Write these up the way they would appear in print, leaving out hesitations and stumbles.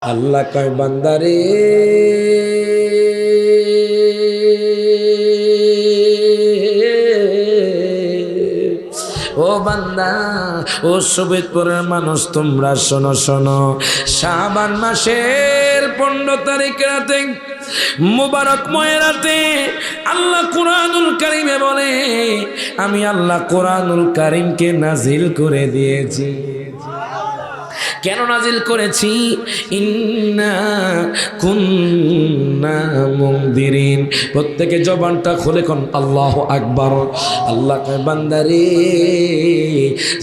আল্লাহ কয় বান্দারে ও বান্দা ও সুবেদপুরের মানুষ তোমরা শোনো শোনো শাবান মাসের 15 তারিখ রাতে মুবারকময় রাতে আল্লাহ কুরআনুল কারীমে বলে আমি আল্লাহ কুরআনুল কারীমকে নাজিল করে দিয়েছি। কেন নাজিল করেছি? ইন্না কুন্না মুনদিরিন। প্রত্যেকে জবানটা খুলে কোন আল্লাহু আকবার। আল্লাহ কয় বান্দারে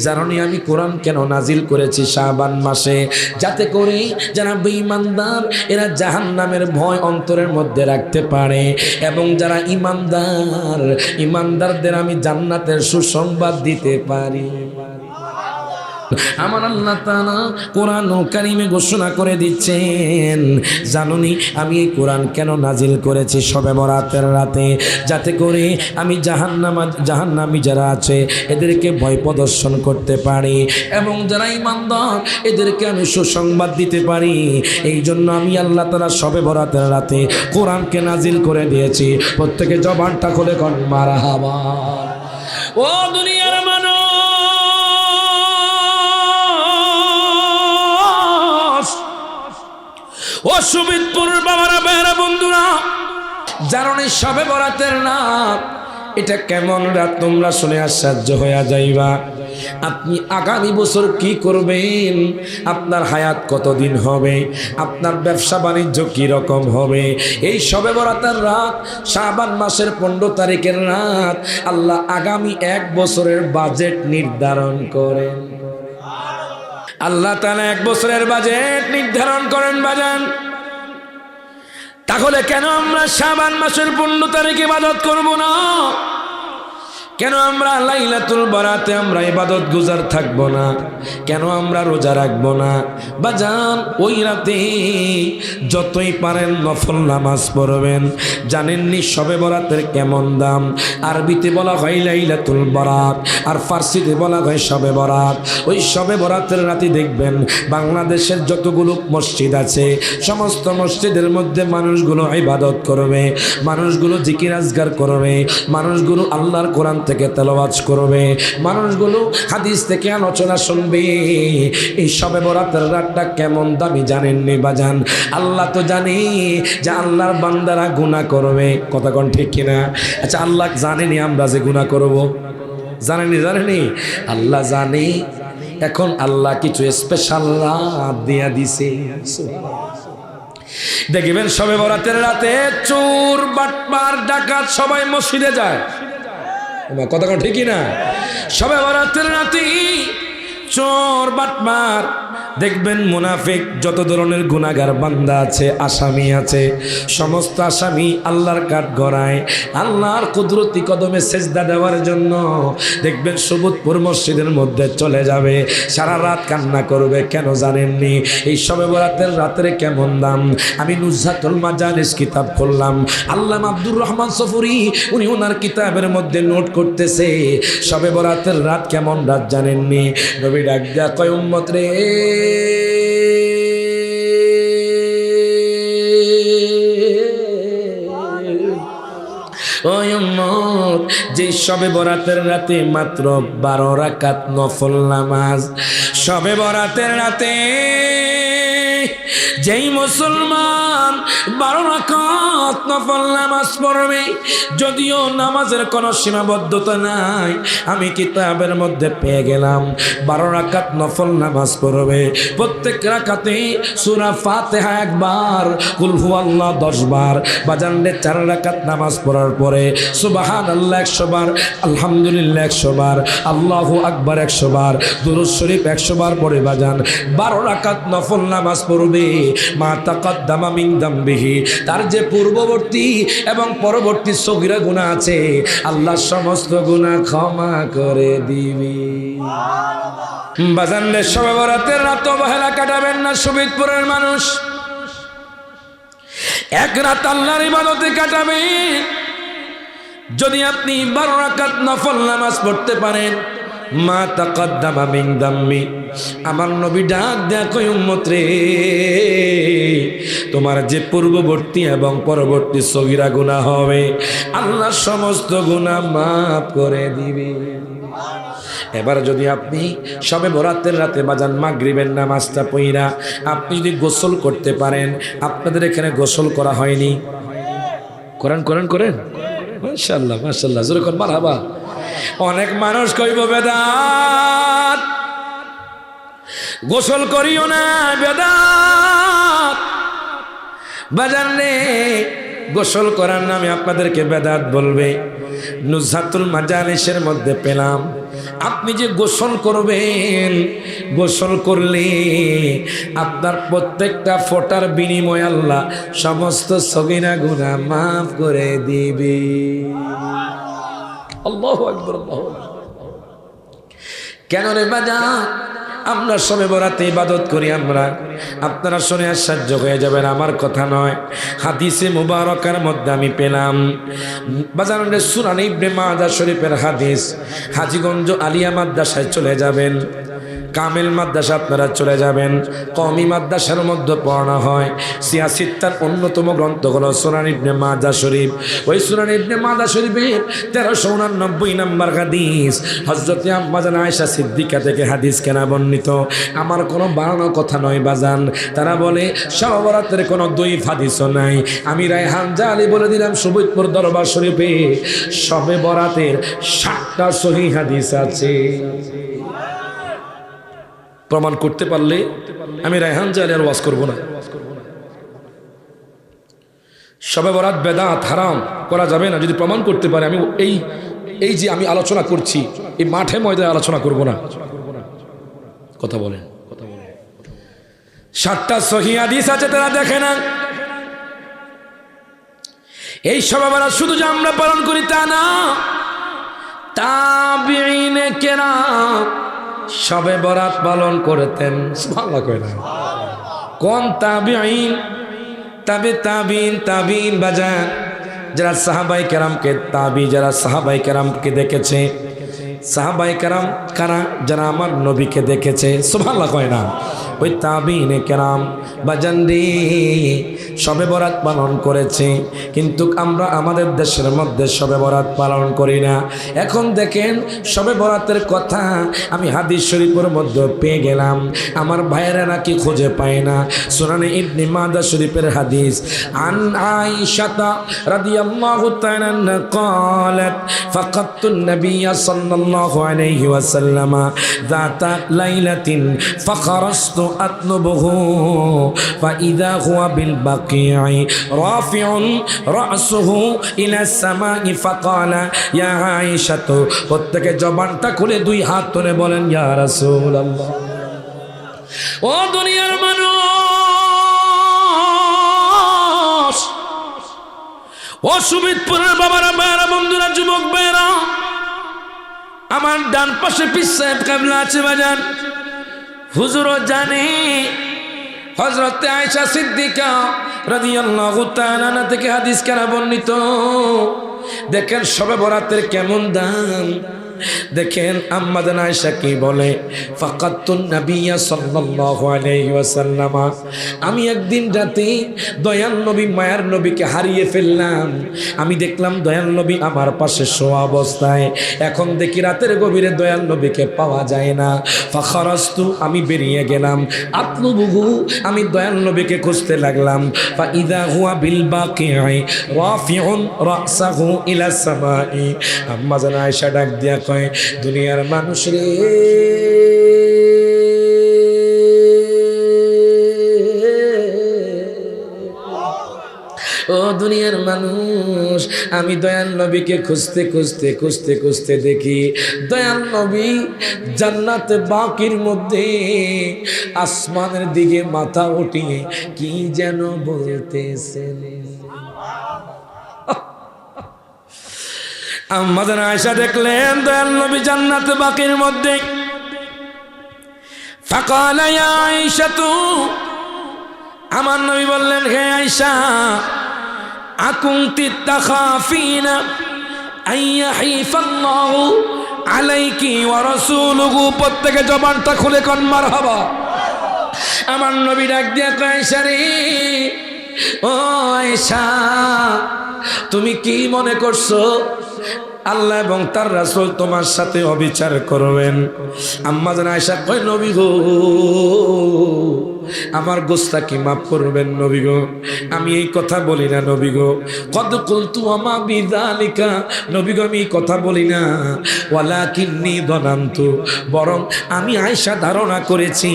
জানোনি আমি কোরআন কেন নাজিল করেছি শাবান মাসে, যাতে করে যারা বেঈমানদার এরা জাহান্নামের ভয় অন্তরের মধ্যে রাখতে পারে, এবং যারা ইমানদারদের আমি জান্নাতের সুসংবাদ দিতে পারি। আমার আল্লাহ তাআলা কোরআনুল কারীমে ঘোষণা করে দিচ্ছেন, জানুনি আমি এই কোরআন কেন নাজিল করেছি শবে বরাতের রাতে, যাতে করে আমি জাহান্নামী যারা আছে এদেরকে ভয় প্রদর্শন করতে পারি, এবং যারা ঈমানদার এদেরকে আমি সুসংবাদ দিতে পারি। এই জন্য আমি আল্লাহ তাআলা শবে বরাতের রাতে কোরআনকে নাজিল করে দিয়েছি। প্রত্যেকে জবানটা খুলে কোন মারহাবা। ও দুনিয়ার মানুষ, ও সুবিদপুর বাবারা বেহরা বন্ধুরা, জানোনি শবে বরাতের রাত এটা কেমন রাত? তোমরা শুনে আশ্চর্য হয়ে যাইবা। আপনি আগামী বছর কি করবেন, আপনার হায়াত কতদিন হবে, আপনার ব্যবসা বাণিজ্য কি রকম হবে, এই শবে বরাতের রাত শাবান মাসের 15 তারিখের রাত আল্লাহ আগামী 1 বছরের বাজেট নির্ধারণ করেন। আল্লাহ তাআলা 1 বছরের বাজেট নির্ধারণ করেন বাজান। তাহলে কেন আমরা শাবান মাসের 15 তারিখে ইবাদত করব না? কেন আমরা লাইলাতুল বরাতে আমরা ইবাদত গুজার থাকব না? কেন আমরা রোজা রাখবো না? বাজান ওই রাতে যতই পারেন নফল নামাজ পড়বেন। জানেননি শবে বরাতের কেমন দাম? আরবিতে বলা হয় লাইলাতুল বরাত, আর ফার্সিতে বলা হয় শবে বরাত। ওই শবে বরাতের রাতে দেখবেন বাংলাদেশের যতগুলো মসজিদ আছে সমস্ত মসজিদের মধ্যে মানুষগুলো ইবাদত করবে, মানুষগুলো জিকির আজগার করবে, মানুষগুলো আল্লাহর কোরআন থেকে তেলাওয়াত করবে, মানুষগুলো হাদিস থেকে আলোচনা শুনবে। এই শবে বরাতের রাতটা কেমন দামি জানেননি বাজান? আল্লাহ তো জানে যে আল্লাহর বান্দারা গুনাহ করবে, কথা কোন ঠিক কিনা? আচ্ছা আল্লাহ জানেনি আমরা যে গুনাহ করব? জানেনি আল্লাহ জানে। এখন আল্লাহ কিছু স্পেশাল রাত দিয়া দিছে। দেখবেন শবে বরাতের রাতে চোর বাটপার ডাকাত সবাই মসজিদে যায়, কথা কোন ঠিকই না? শবে বরাতের রাতে চোর বাটপার দেখবেন মুনাফিক যত ধরনের গুনাহগার বান্দা আছে, আসামি আছে, সমস্ত আসামি আল্লাহর কাঠ গড়ায় আল্লাহর কুদরতি কদমে সেজদা দেওয়ার জন্য দেখবেন সুবুদপুর মসজিদের মধ্যে চলে যাবে, সারা রাত কান্না করবে। কেন জানেননি? এই শবে বরাতের রাতের কেমন দাম। আমি নুজহাতুল মাজালিস কিতাব পড়লাম, আল্লামা আব্দুর রহমান সফুরি উনি ওনার কিতাবের মধ্যে নোট করতেছে শবে বরাতের রাত কেমন রাত জানেননি? নবী ডাক দেয়া কয় উম্মত রে, যে শবে বরাতের রাতে মাত্র 12 রাকাত নফল নামাজ, শবে বরাতের রাতে যেই মুসলমান 12 রাকাত নফল নামাজ পড়বে, যদিও নামাজের কোনো সীমাবদ্ধতা নাই, আমি কিতাবের মধ্যে পেয়ে গেলাম 12 রাকাত নফল নামাজ পড়বে। প্রত্যেক রাকাতে সূরা ফাতিহা একবার, কুল হুয়াল্লাহ 10 বার, বাজানলে 4 রাকাত নামাজ পড়ার পরে সুবহানাল্লাহ 100 বার, আলহামদুলিল্লাহ 100 বার, আল্লাহু আকবার 100 বার, দুরূদ শরীফ 100 বার পড়ে বাজান 12 রাকাত নফল নামাজ পড়বে। মা তাকাদ্দামা মিন যামবিহি, তার যে পূর্ববর্তী এবং পরবর্তী সগীরা গুনাহ আছে আল্লাহ সমস্ত গুনাহ ক্ষমা করে দিবে। বাজানলে শবে বরাতের রাত অবহেলা কাটাবেন না সুবিদপুরের মানুষ। এক রাত আল্লাহর ইবাদতে কাটাবেন। যদি আপনি 12 রাকাত নফল নামাজ পড়তে পারেন, মা তাকাদ্দামা মিন দাম্মি, আমার নবী ডাক দেয়া কই উম্মত রে, তোমার যে পূর্ববর্তী এবং পরবর্তী সগীরা গুনাহ হবে আল্লাহ সমস্ত গুনাহ মাফ করে দিবে। এবার যদি আপনি সবে বরাতের রাতে বাজান মাগরিবের নামাজটা পড়া আপনি যদি গোসল করতে পারেন, আপনাদের এখানে গোসল করা হয়নি, করেন করেন করেন, মাশাআল্লাহ মাশাআল্লাহ, জোরে কোন মারহাবা। অনেক মানুষ কইব বেদাত, গোসল করিও না বেদাত, বাজান রে গোসল করার নামে আপনাদেরকে বেদাত বলবে। নুজহাতুল মাজালিসের মধ্যে পেলাম আপনি যে গোসল করবেন, গোসল করলে আপনার প্রত্যেকটা ফোঁটার বিনিময়ে আল্লাহ সমস্ত সগীরা গুনাহ মাফ করে দিবে। আল্লাহু আকবার, আল্লাহু আকবার। কেন রে বাজান আমরা সবে বরাতে ইবাদত করি আমরা, আপনারা শুনে আশ্চর্য হয়ে যাবেন, আমার কথা নয়, হাদিসে মুবারকার মধ্যে আমি পেলাম বাজারের সুনান ইবনে মাজাহ শরীফের হাদিস। হাজীগঞ্জ আলিয়া মাদ্রাসায় চলে যাবেন, কামেল মাদ্রাসা আপনারা চলে যাবেন, কওমি মাদ্রাসার মধ্যে পড়ানো হয় সিয়াসিত্তার অন্যতম গ্রন্থ হলো সুনান ইবনে মাজাহ শরীফ। ওই সুনান ইবনে মাজাহ শরীফের 1389 নম্বর হাদিস হযরতে আম্মা জান আয়েশা সিদ্দিকা থেকে হাদিস কেনা বর্ণিত। আমার কোনো বানানো কথা নয় বাজান, তারা বলে শবে বরাতের কোনো দইফ হাদিসও নাই। আমি রায়হান জালি বলে দিলাম সুবুদপুর দরবার শরীফে শবে বরাতের 7টা সহিহ হাদিস আছে। প্রমাণ করতে পারলে আমি রায়হান জালি আর ওয়াজ করব না। শবে বরাত বেদাত হারাম করা যাবে না যদি প্রমাণ করতে পারে। আমি এই যে আমি আলোচনা করছি এই মাঠে ময়দানে আলোচনা করব না। কথা বলেন, 7টা সহিহ হাদিস আছে, তারা দেখে না। এই শবে বরাত শুধু যে আমরা পালন করি তা না, তাবিঈনে কেরাম শবে বরাত পালন করতেন। সুবহানাল্লাহ কয় না, কোন তাবিঈন? তাবিঈন বাজান যারা সাহাবায়ে কেরামকে যারা সাহাবায়ে কেরামকে দেখেছে। সাহাবায়ে কেরাম কারা? যারা আমার নবীকে দেখেছে। সুবহানাল্লাহ কয় না, ওই তাবিঈনে কেরাম বাজান রে শবে বরাত পালন করেছে, কিন্তু আমরা আমাদের দেশের মধ্যে শবে বরাত পালন করি না। এখন দেখেন শবে বরাতের কথা আমি হাদিস শরীফের মধ্যে পেয়ে গেলাম, আমার ভাইয়েরা নাকি খুঁজে পায় না। সুনানে ইবনে মাজাহ শরীফের হাদিস, আন আয়েশা রাদিয়াল্লাহু তাআলা আনহা ক্বালাত ফাকাতুন নাবিয়্য সাল্লাল্লাহু আলাইহি ওয়াসাল্লাম যাতা লাইলাতিন ফাখারাস্তু আতনুবুহু ফাইযা হুয়া বিল বাকিঈ রাফিউন রাসুহু ইলা সামাই ফাকালা ইয়া আয়েশা। তো প্রত্যেকে জবানটা খুলে 2 হাত তুলে বলেন ইয়া রাসূলুল্লাহ। ও দুনিয়ার মানুষ, ও সুবিদপুরের বাবারা, ভাইয়েরা, বন্ধুরা, যুবক ভাইয়েরা, আমার ডান পাশে পীর সাহেব কেবলা আছে বাজান। হুজুরও জানে হযরতে আয়েশা সিদ্দিকা রাদিয়াল্লাহু তাআলা আনহা থেকে হাদিস কেনা বর্ণিত। দেখেন শবে বরাতের কেমন দাম। দেখেন আম্মা জান আয়েশা কি বলে, ফাকাতুন নাবিয়্য সাল্লাল্লাহু আলাইহি ওয়াসাল্লাম, আমি একদিন রাতে দয়াল নবী মায়ার নবীকে হারিয়ে ফেললাম। আমি দেখলাম দয়াল নবী আমার পাশে শোয়া অবস্থায়। এখন দেখি রাতের গভীরে দয়াল নবীকে পাওয়া যায় না। ফাখারাস্তু, আমি বেরিয়ে গেলাম। আতলুবুহু, আমি দয়াল নবীকে খুঁজতে লাগলাম। ফাইযা হুয়া বিল বাকিঈ রাফিউন রাসাহু ইলা সামাই। আম্মা জান আয়েশা ডাক দিয়া কয়, দুনিয়ার মানুষ রে, ও দুনিয়ার মানুষ, আমি দয়াল নবীকে খুঁজতে দেখি দয়াল নবী জান্নাতে বাকির মধ্যে আসমানের দিকে মাথা উঠিয়ে কি যেন বলতেছেন। আম্মা জান আয়েশা দেখলেন দয়াল নবী জান্নাতে বাকির মধ্যে। ফাকালা ইয়া আয়েশা, আমার নবী বললেন, হে আয়েশা, আকুনতি তাখাফিনা আইয়াহিফাল্লাহু আলাইকি ওয়া রাসূলুহু, প্রত্যেকে জবানটা খুলে কোন মারহাবা। আমার নবী ডাক দিয়া কয় আয়েশা রে, ও আয়েশা তুমি কি মনে করছো আল্লাহ এবং তার রাসূল তোমার সাথে অবিচার করবেন? আম্মা জান আয়েশা কয় নবী গো, আমার গোস্তাকি মাফ করবেন নবী গো, আমি এই কথা বলি না নবী গো। কদ কুলতু আমা বিযালিকা, নবী গো আমি এই কথা বলি না। ওয়ালাকিন্নী যানানতু, বরং আমি আয়েশা ধারণা করেছি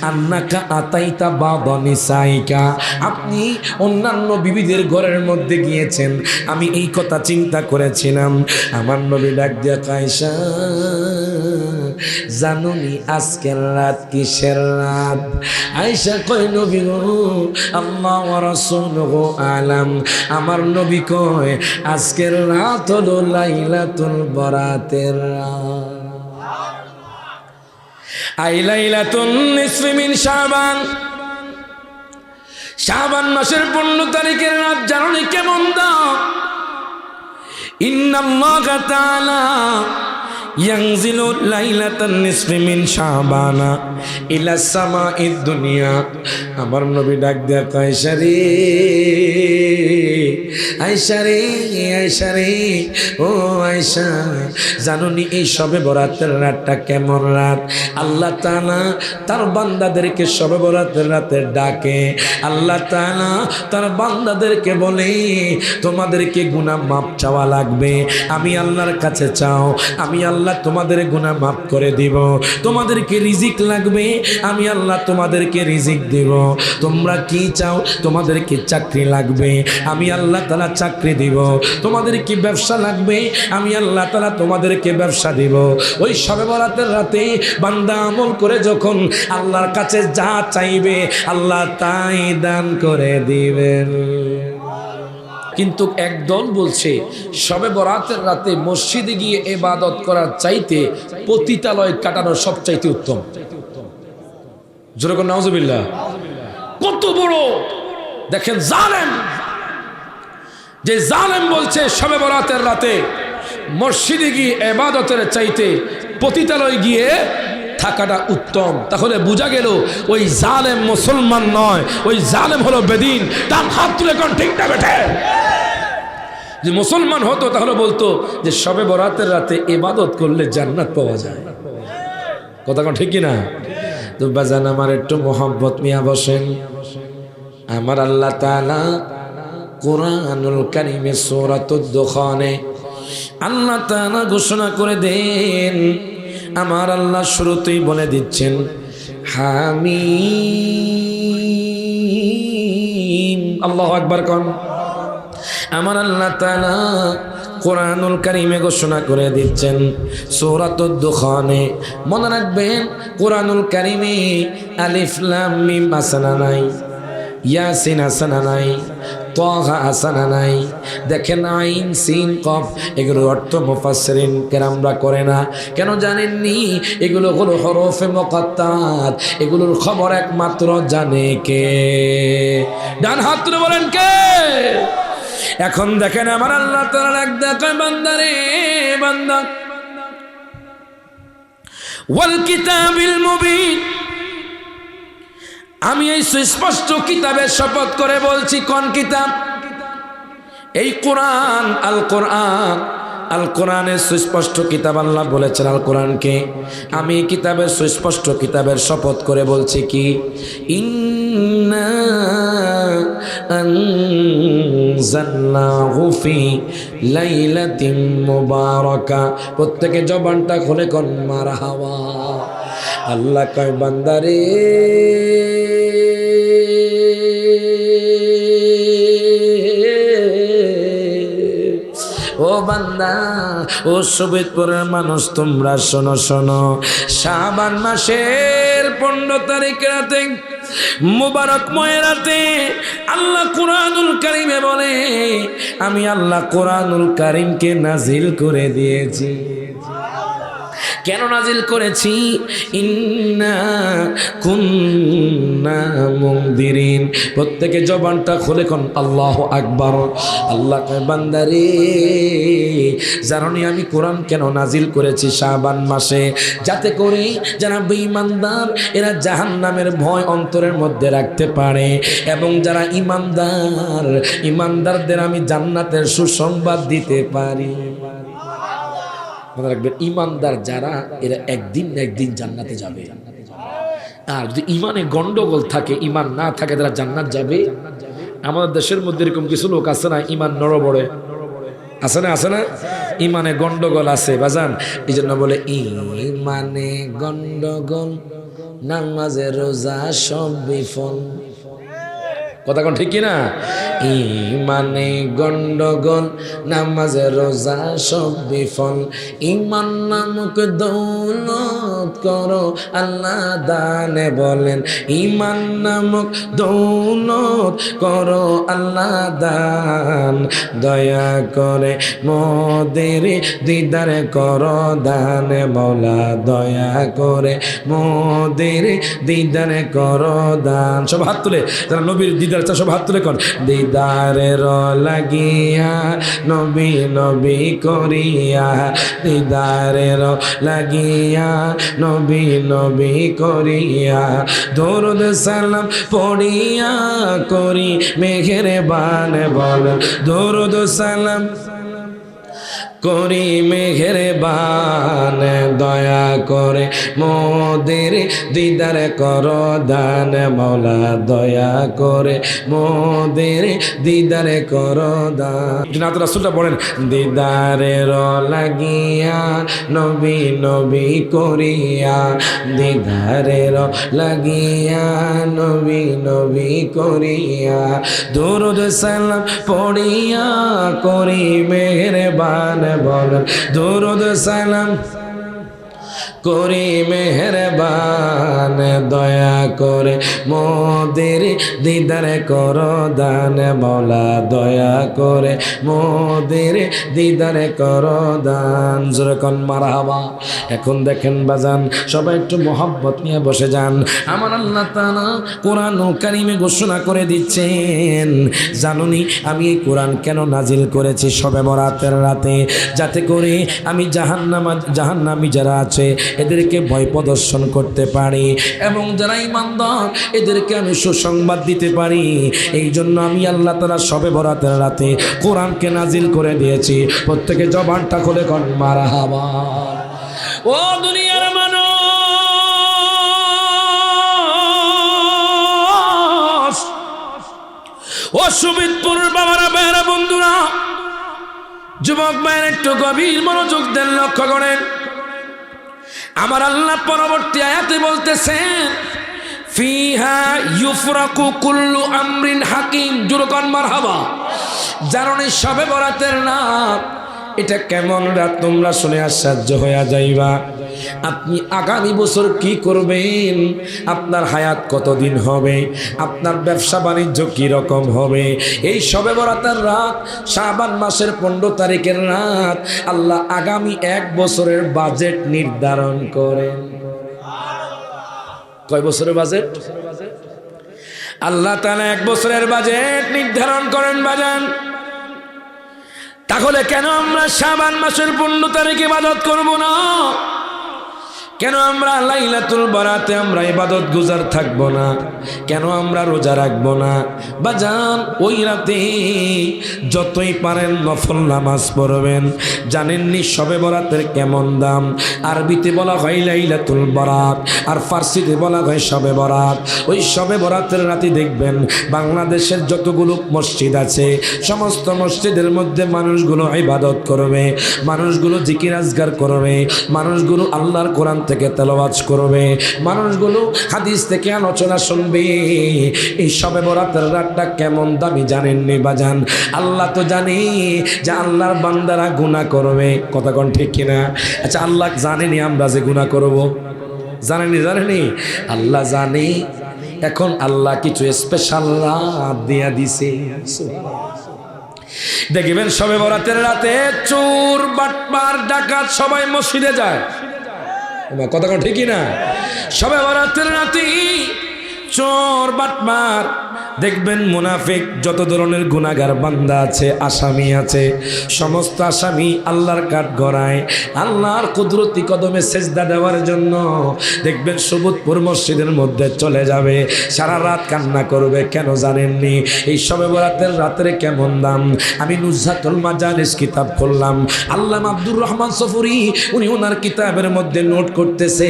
আন্নাকা আতাইতা বাবা নিসাইকা, আপনি অন্যান্য বিবিদের ঘরের মধ্যে গিয়েছেন, আমি এই কথা চিন্তা করেছিলাম। আমার নবী ডাক দিয়া আয়েশা জানুনি আজকের রাত কিসের রাত? আয়েশা কয় নবী গো আল্লাহ ওয়া রাসূলুহু আলাম, আমার নবী কয় আজকের রাত হলো লাইলাতুল বরাতের রাত। আই লাইলাতুন নিসফি মিন শাবান, শাবান মাসের 15 তারিখের রাত জানুনি কেমন দাও? ইন্নাল্লাহা তাআলা ইয়ানজিলু লাইলাতান নিসফি মিন শাবানা ইলা সামাঈদ দুনিয়া। আমার নবী ডাক দেয়া আয়েশা রে, আয়েশা রে, আয়েশা রে, ও আয়েশা জানুনি এই শবে বরাতের রাতটা কেমন রাত? আল্লাহ তাআলা তার বান্দাদেরকে শবে বরাতের রাতে ডাকে, আল্লাহ তাআলা তার বান্দাদেরকে বলে তোমাদেরকে গুনাহ মাফ চাওয়া লাগবে, আমি আল্লাহর কাছে চাও, আমি আল্লাহ তোমাদের গুনাহ মাফ করে দিব। তোমাদেরকে রিজিক লাগবে, আমি আল্লাহ তোমাদেরকে রিজিক দিব। তোমরা কি চাও? তোমাদেরকে চাকরি লাগবে, আমি আল্লাহ তাআলা চাকরি দিব। তোমাদের কি ব্যবসা লাগবে, আমি আল্লাহ তাআলা তোমাদেরকে ব্যবসা দিব। ওই শবে বরাতের রাতে বান্দা আমল করে যখন আল্লাহর কাছে যা চাইবে আল্লাহ তাই দান করে দিবেন। কিন্তু একদল বলছে শবে বরাতের রাতে মসজিদে গিয়ে ইবাদত করার চাইতে পতিতালয় কাটানো সবচাইতে উত্তম। জোরে কোন নাউজুবিল্লাহ। কত বড় দেখেন জালেম, যে জালেম বলছে শবে বরাতের রাতে মসজিদে গিয়ে ইবাদতের চাইতে পতিতালয় গিয়ে থাকাটা উত্তম। তাহলে বোঝা গেল ওই জালেম মুসলমান নয়, ওই জালেম হলো বেদিন। তার হাত তুলে কোন ঠিক না বেঠে? যে মুসলমান হতো তাহলে বলতো যে শবে বরাতের রাতে ইবাদত করলে জান্নাত পাওয়া যায়। কথা কোন ঠিক কিনা? তো বাজান আমার একটু মোহাব্বত মিয়া বসেন। আমার আল্লাহ তাআলা কুরআনুল কারীমে সূরাতুদ দুখানে আল্লাহ তাআলা ঘোষণা করে দেন, আমার আল্লাহ শুরুতেই বলে দিচ্ছেন হামিম। আল্লাহু আকবার কোন। আমার আল্লাহ তাআলা কুরআনুল কারীমে ঘোষণা করে দিচ্ছেন সূরাতুদ দুখানে। মনে রাখবেন কুরআনুল কারীমে আলিফ লাম মিম আসনা নাই, ইয়াসিন আসনা নাই, তাহা আসনা নাই। দেখেন আইন সিন কফ এগুলোর অর্থ মুফাসসিরিন কেরামরা করে না। কেন জানেননি? এগুলো হলো হরফে মুকাত্তাত, এগুলোর খবর একমাত্র জানে কে? ডান হাত তুলে বলেন কে? এখন দেখেন আমার আল্লাহ তাআলা ডাক দেয় বান্দা রে বান্দা, ওয়াল কিতাবিল মুবিন, আমি এই সুস্পষ্ট কিতাবের শপথ করে বলছি। কোন কিতাব? এই কোরআন, আল কোরআন। আল কোরআনের সুস্পষ্ট কিতাব আল্লাহ বলেছেন আল কোরআনকে। আমি কিতাবের সুস্পষ্ট কিতাবের শপথ করে বলছি কি, ইন্না আনজালনাহু ফি লাইলাতিন মুবারাকা। প্রত্যেকে জবানটা খুলে কোন মারহাবা। আল্লাহ কয় বান্দারে ও বান্দা, ও শোভিতপুরের মানুষ তোমরা শোনো শোনো, শাবান মাসের 15 তারিখ রাতে, মুবারকময় রাতে আল্লাহ কুরআনুল কারীমে বলে আমি আল্লাহ কুরআনুল কারীমকে নাজিল করে দিয়েছি। কেন নাজিল করেছি? ইন্না কুন্না মুনদিরিন। প্রত্যেকে জবানটা খুলে কোন আল্লাহু আকবার। আল্লাহ কয় বান্দারে জানি আমি কোরআন কেন নাজিল করেছি শাবান মাসে, যাতে করে যারা বেঈমানদার এরা জাহান্নামের ভয় অন্তরের মধ্যে রাখতে পারে, এবং যারা ইমানদারদের আমি জান্নাতের সুসংবাদ দিতে পারি। মনে রাখবেন, ইমানদার যারা এরা একদিন না একদিন জান্নাতে যাবে। আর যদি ইমানে গন্ডগোল থাকে, ইমান না থাকে, তারা জান্নাত যাবে। আমাদের দেশের মধ্যে এরকম কিছু লোক আছে না, ইমান নড়বড়ে আছে না, ইমানে গন্ডগোল আছে বাজান। এই জন্য বলে ইমানে গন্ডগোল, নামাজে রোজা সব বিফল। কথা কোন ঠিক কিনা? ইমানে গন্ডগোল, নামাজে রোজা সব বিফল। ইমান নামক দৌলত করো আল্লাহ দানে বলেন। ইমান নামক দৌলত করো আল্লাহ দান। দয়া করে মোদের দিদার করো দান মৌলা। দয়া করে মোদের দিদার করো দান। সব হাত তুলে, যারা নবীর দিদার সব হাত তুলে কর। দিদারের লাগিয়া নবী নবী করিয়া, দিদারের লাগিয়া নবী নবী করিয়া, দরুদ সালাম পড়িয়া করি মেহেরবান বল। দরুদ সালাম করি মেহেরবান। দয়া করে মোদের দিদার করো দান মৌলা। দয়া করে মোদের দিদার করো দান। নাত রাসূলটা বলেন, দিদারের লাগিয়া নবী নবী করিয়া, দিদারের লাগিয়া নবী নবী করিয়া, দরুদ সালাম পড়িয়া করি মেহেরবান বল। দরুদ সালাম করি মেহেরবান। দয়া করে মোদের দিদার করো দান মৌলা। দয়া করে মোদের দিদার করো দান। জোরে কোন মারহাবা। এখন দেখেন বাজান, সবাই একটু মোহাব্বত নিয়ে বসে যান। আমার আল্লাহ তাআলা কোরআন কারীমে ঘোষণা করে দিচ্ছেন, জানুনি আমি এই কোরআন কেন নাজিল করেছি শবে বরাতের রাতে, যাতে করে আমি জাহান্নামী যারা আছে এদেরকে ভয় প্রদর্শন করতে পারি, এবং যারা ঈমানদার এদেরকে আমি সুসংবাদ দিতে পারি। এই জন্য আমি আল্লাহ তাআলা শবে বরাতের রাতে কোরআনকে নাজিল করে দিয়েছি। প্রত্যেকে জবানটা খুলে কোন মারহাবা। ও দুনিয়ার মানুষ, ও সুবিদপুর বাবারা, ভাইয়েরা, বন্ধুরা, যুবক ভাইয়ের একটু গভীর মনোযোগ দেন, লক্ষ্য করেন। আমার আল্লাহ পরবর্তী আয়াতে বলতেছেন, ফিহা ইউফরাকু কুল্লু আমরিন হাকিম। জুরকান মারহাবা। জানেন শবে বরাতের রাত এটা কেমন রাত, তোমরা শুনে আশ্চর্য হয়ে যাইবা। আপনি আগামী বছর কি করবেন, আপনার হায়াত কতদিন হবে, আপনার ব্যবসা বাণিজ্য কি রকম হবে, এই শবে বরাতের রাত, শাবান মাসের 15 তারিখের রাত আল্লাহ আগামী 1 বছরের বাজেট নির্ধারণ করেন। কয় বছরের বাজেট? আল্লাহ তাআলা 1 বছরের বাজেট নির্ধারণ করেন বাজান। তাহলে কেন আমরা শাবান মাসের 15 তারিখে ইবাদত করব না? কেন আমরা লাইলাতুল বরাতে আমরা ইবাদত গুজার থাকবো না? কেন আমরা রোজা রাখবো না? বাজান, ওই রাতে যতই পারেন নফল নামাজ পড়বেন। জানেননি শবে বরাতের কেমন দাম? আরবিতে বলা হয় লাইলাতুল বরাত, আর ফার্সিতে বলা হয় শবে বরাত। ওই শবে বরাতের রাতে দেখবেন বাংলাদেশের যতগুলো মসজিদ আছে সমস্ত মসজিদের মধ্যে মানুষগুলো ইবাদত করবে, মানুষগুলো জিকির আজগার করবে, মানুষগুলো আল্লাহর কোরআন থেকে তেলাওয়াত করবে, মানুষগুলো হাদিস থেকে আলোচনা শুনবে। এই শবে বরাতের রাতটা কেমন দামি জানেননি বাজান? আল্লাহ তো জানে যে আল্লাহর বান্দারা গুনাহ করবে। কথা কোন ঠিক কিনা? আচ্ছা, আল্লাহ জানেনি আমরা যে গুনাহ করব? জানেনি আল্লাহ জানে। এখন আল্লাহ কিছু স্পেশাল রাত দিয়া দিছে। দেখবেন শবে বরাতের রাতে চোর বাটপার ডাকাত সবাই মসজিদে যায়। কথা কোন ঠিকই না? শবে বরাতের রাতে চোর বাটমার দেখবেন মুনাফিক যত ধরনের গুনাহগার বান্দা আছে, আসামি আছে, সমস্ত আসামি আল্লাহর কাঠ গড়ায় আল্লাহর কুদরতি কদমে সেজদা দেওয়ার জন্য দেখবেন সুবুদপুর মসজিদের মধ্যে চলে যাবে, সারা রাত কান্না করবে। কেন জানেননি? এই শবে বরাতের রাতের কেমন দাম। আমি নুজহাতুল মাজালিস কিতাব পড়লাম, আল্লামা আব্দুর রহমান সফুরি উনি ওনার কিতাবের মধ্যে নোট করতেছে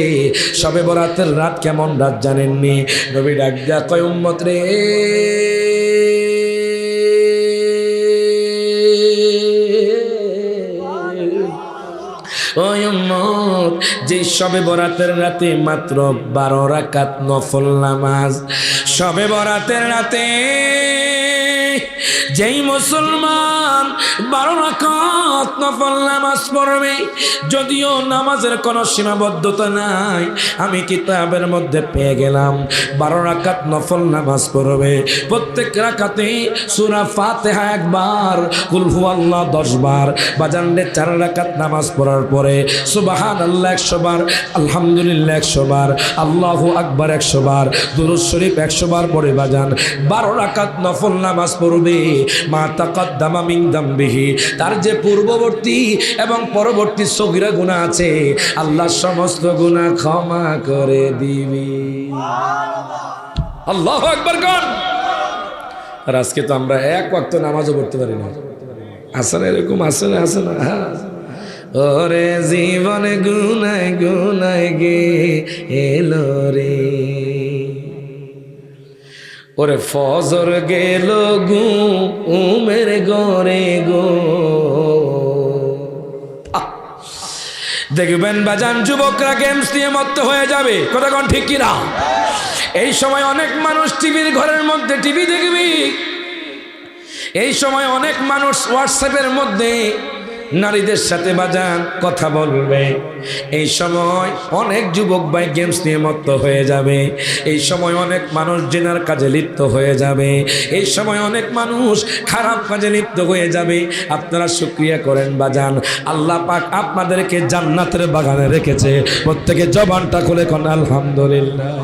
শবে বরাতের রাত কেমন রাত জানেননি? নবী ডাক দিয়া কয় উম্মত রে, যে শবে বরাতের রাতে মাত্র 12 রাকাত নফল নামাজ, শবে বরাতের রাতে যেই মুসলমান 12 রাকাত নফল নামাজ পড়বে, যদিও নামাজের কোনো সীমাবদ্ধতা নাই, আমি কিতাবের মধ্যে পেয়ে গেলাম 12 রাকাত নফল নামাজ পড়বে, প্রত্যেক রাকাতে সূরা ফাতিহা একবার, কুল হুয়াল্লাহ 10 বার, বাজানরে 4 রাকাত নামাজ পড়ার পরে সুবহানাল্লাহ 100 বার, আলহামদুলিল্লাহ 100 বার, আল্লাহু আকবার 100 বার, দুরূদ শরীফ 100 বার পড়ে বাজান 12 রাকাত নফল নামাজ পড়বে। মা তাকাদ্দামা মিন যামবিহি, তার যে পূর্ববর্তী এবং পরবর্তী সগীরা গুনাহ আছে আল্লাহ সমস্ত গুনাহ ক্ষমা করে দিবে। আল্লাহু আকবার কোন। আর আজকে তো আমরা এক ওয়াক্ত নামাজও পড়তে পারি না। আছে না এরকম? আছে না? আছে না? হ্যাঁ। ওরে জীবনে গুনায় গুনায় গে এলো রে, ওরে ফজর গেল ঘুমের ঘরে গো। দেখবেন বাজান যুবকরা গেমস দিয়ে মত্ত হয়ে যাবে, কথা কোন ঠিক কিনা? এই সময় অনেক মানুষ টিভির ঘরের মধ্যে টিভি দেখবি, এই সময় অনেক মানুষ হোয়াটসঅ্যাপের মধ্যে নারীদের সাথে বাজান কথা বলবে, এই সময় অনেক যুবক ভাই গেমস নিয়ে মত্ত হয়ে যাবে, এই সময় অনেক মানুষ জেনার কাজে লিপ্ত হয়ে যাবে, এই সময় অনেক মানুষ খারাপ কাজে লিপ্ত হয়ে যাবে। আপনারা শুকরিয়া করেন বাজান, আল্লাহ পাক আপনাদেরকে জান্নাতের বাগানে রেখেছে। প্রত্যেকে জবানটা খুলে কোন আলহামদুলিল্লাহ।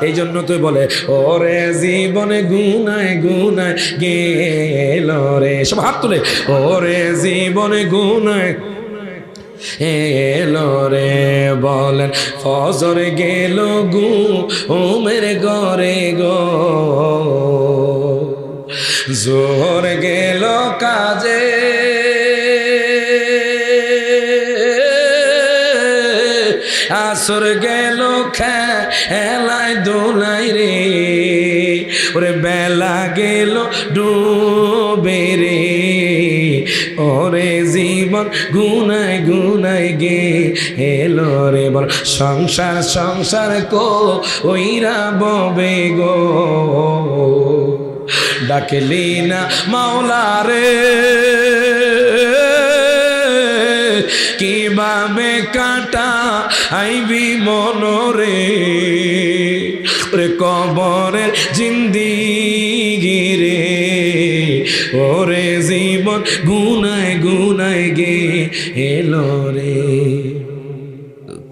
এই জন্য তুই বলে ওরে জীবনে গুনায় গুনায় গেল রে, সব হাত তুলে, ওরে জীবনে গুনায় এলো রে, বলেন ফজর গেল ঘুমের ঘরে গো, জোহর গেল কাজে, আসর গেল খেলায় দোলাই রে, ওরে বেলা গেল ডুবে রে, ওরে জীবন গুনায় গুনায় গে এলো রে, বল সংসার সংসার কো ওইরা ববে গো, ডাকলি না মাওলা রে, কিভাবে কাটা আইবি মনরে, ওরে কবরের জিন্দিগি রে, ওরে জীবন গুনায় গুনায় গে এলো রে।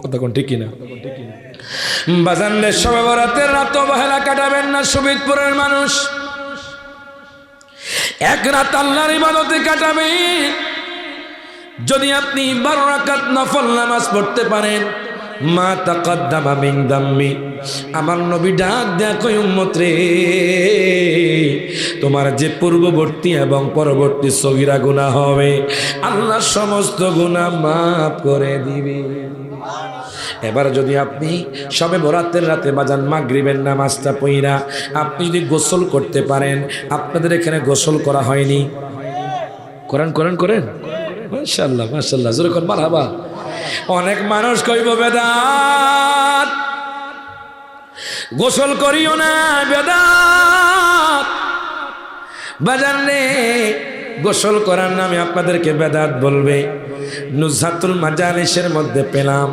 কথা কোন ঠিক কিনা? বাজানলে শবে বরাতের রাত অবহেলা কাটাবেন না। সুবিদপুরের মানুষ এক রাত আল্লাহর ইবাদতে কাটাবেন। যদি আপনি 12 রাকাত নফল নামাজ পড়তে পারেন, মা তাকাদ্দামা মিন যামবি, আমার নবী ডাক দেয়া কই উম্মত রে, তোমার যে পূর্ববর্তী এবং পরবর্তী সগীরা গুনাহ হবে আল্লাহ সমস্ত গুনাহ মাফ করে দিবে। এবার যদি আপনি শবে বরাতের রাতে বাজান মাগরিবের নামাজটা পড়া আপনি যদি গোসল করতে পারেন, আপনাদের এখানে গোসল করা হয়নি? করেন করেন করেন, মাশাআল্লাহ মাশাআল্লাহ, জোরে কোন মারহাবা। অনেক মানুষ কইব বেদাত, গোসল করিও না বেদাত। বাজান রে, গোসল করার নামে আপনাদেরকে বেদাত বলবে। নুজহাতুল মাজালিসের মধ্যে পেলাম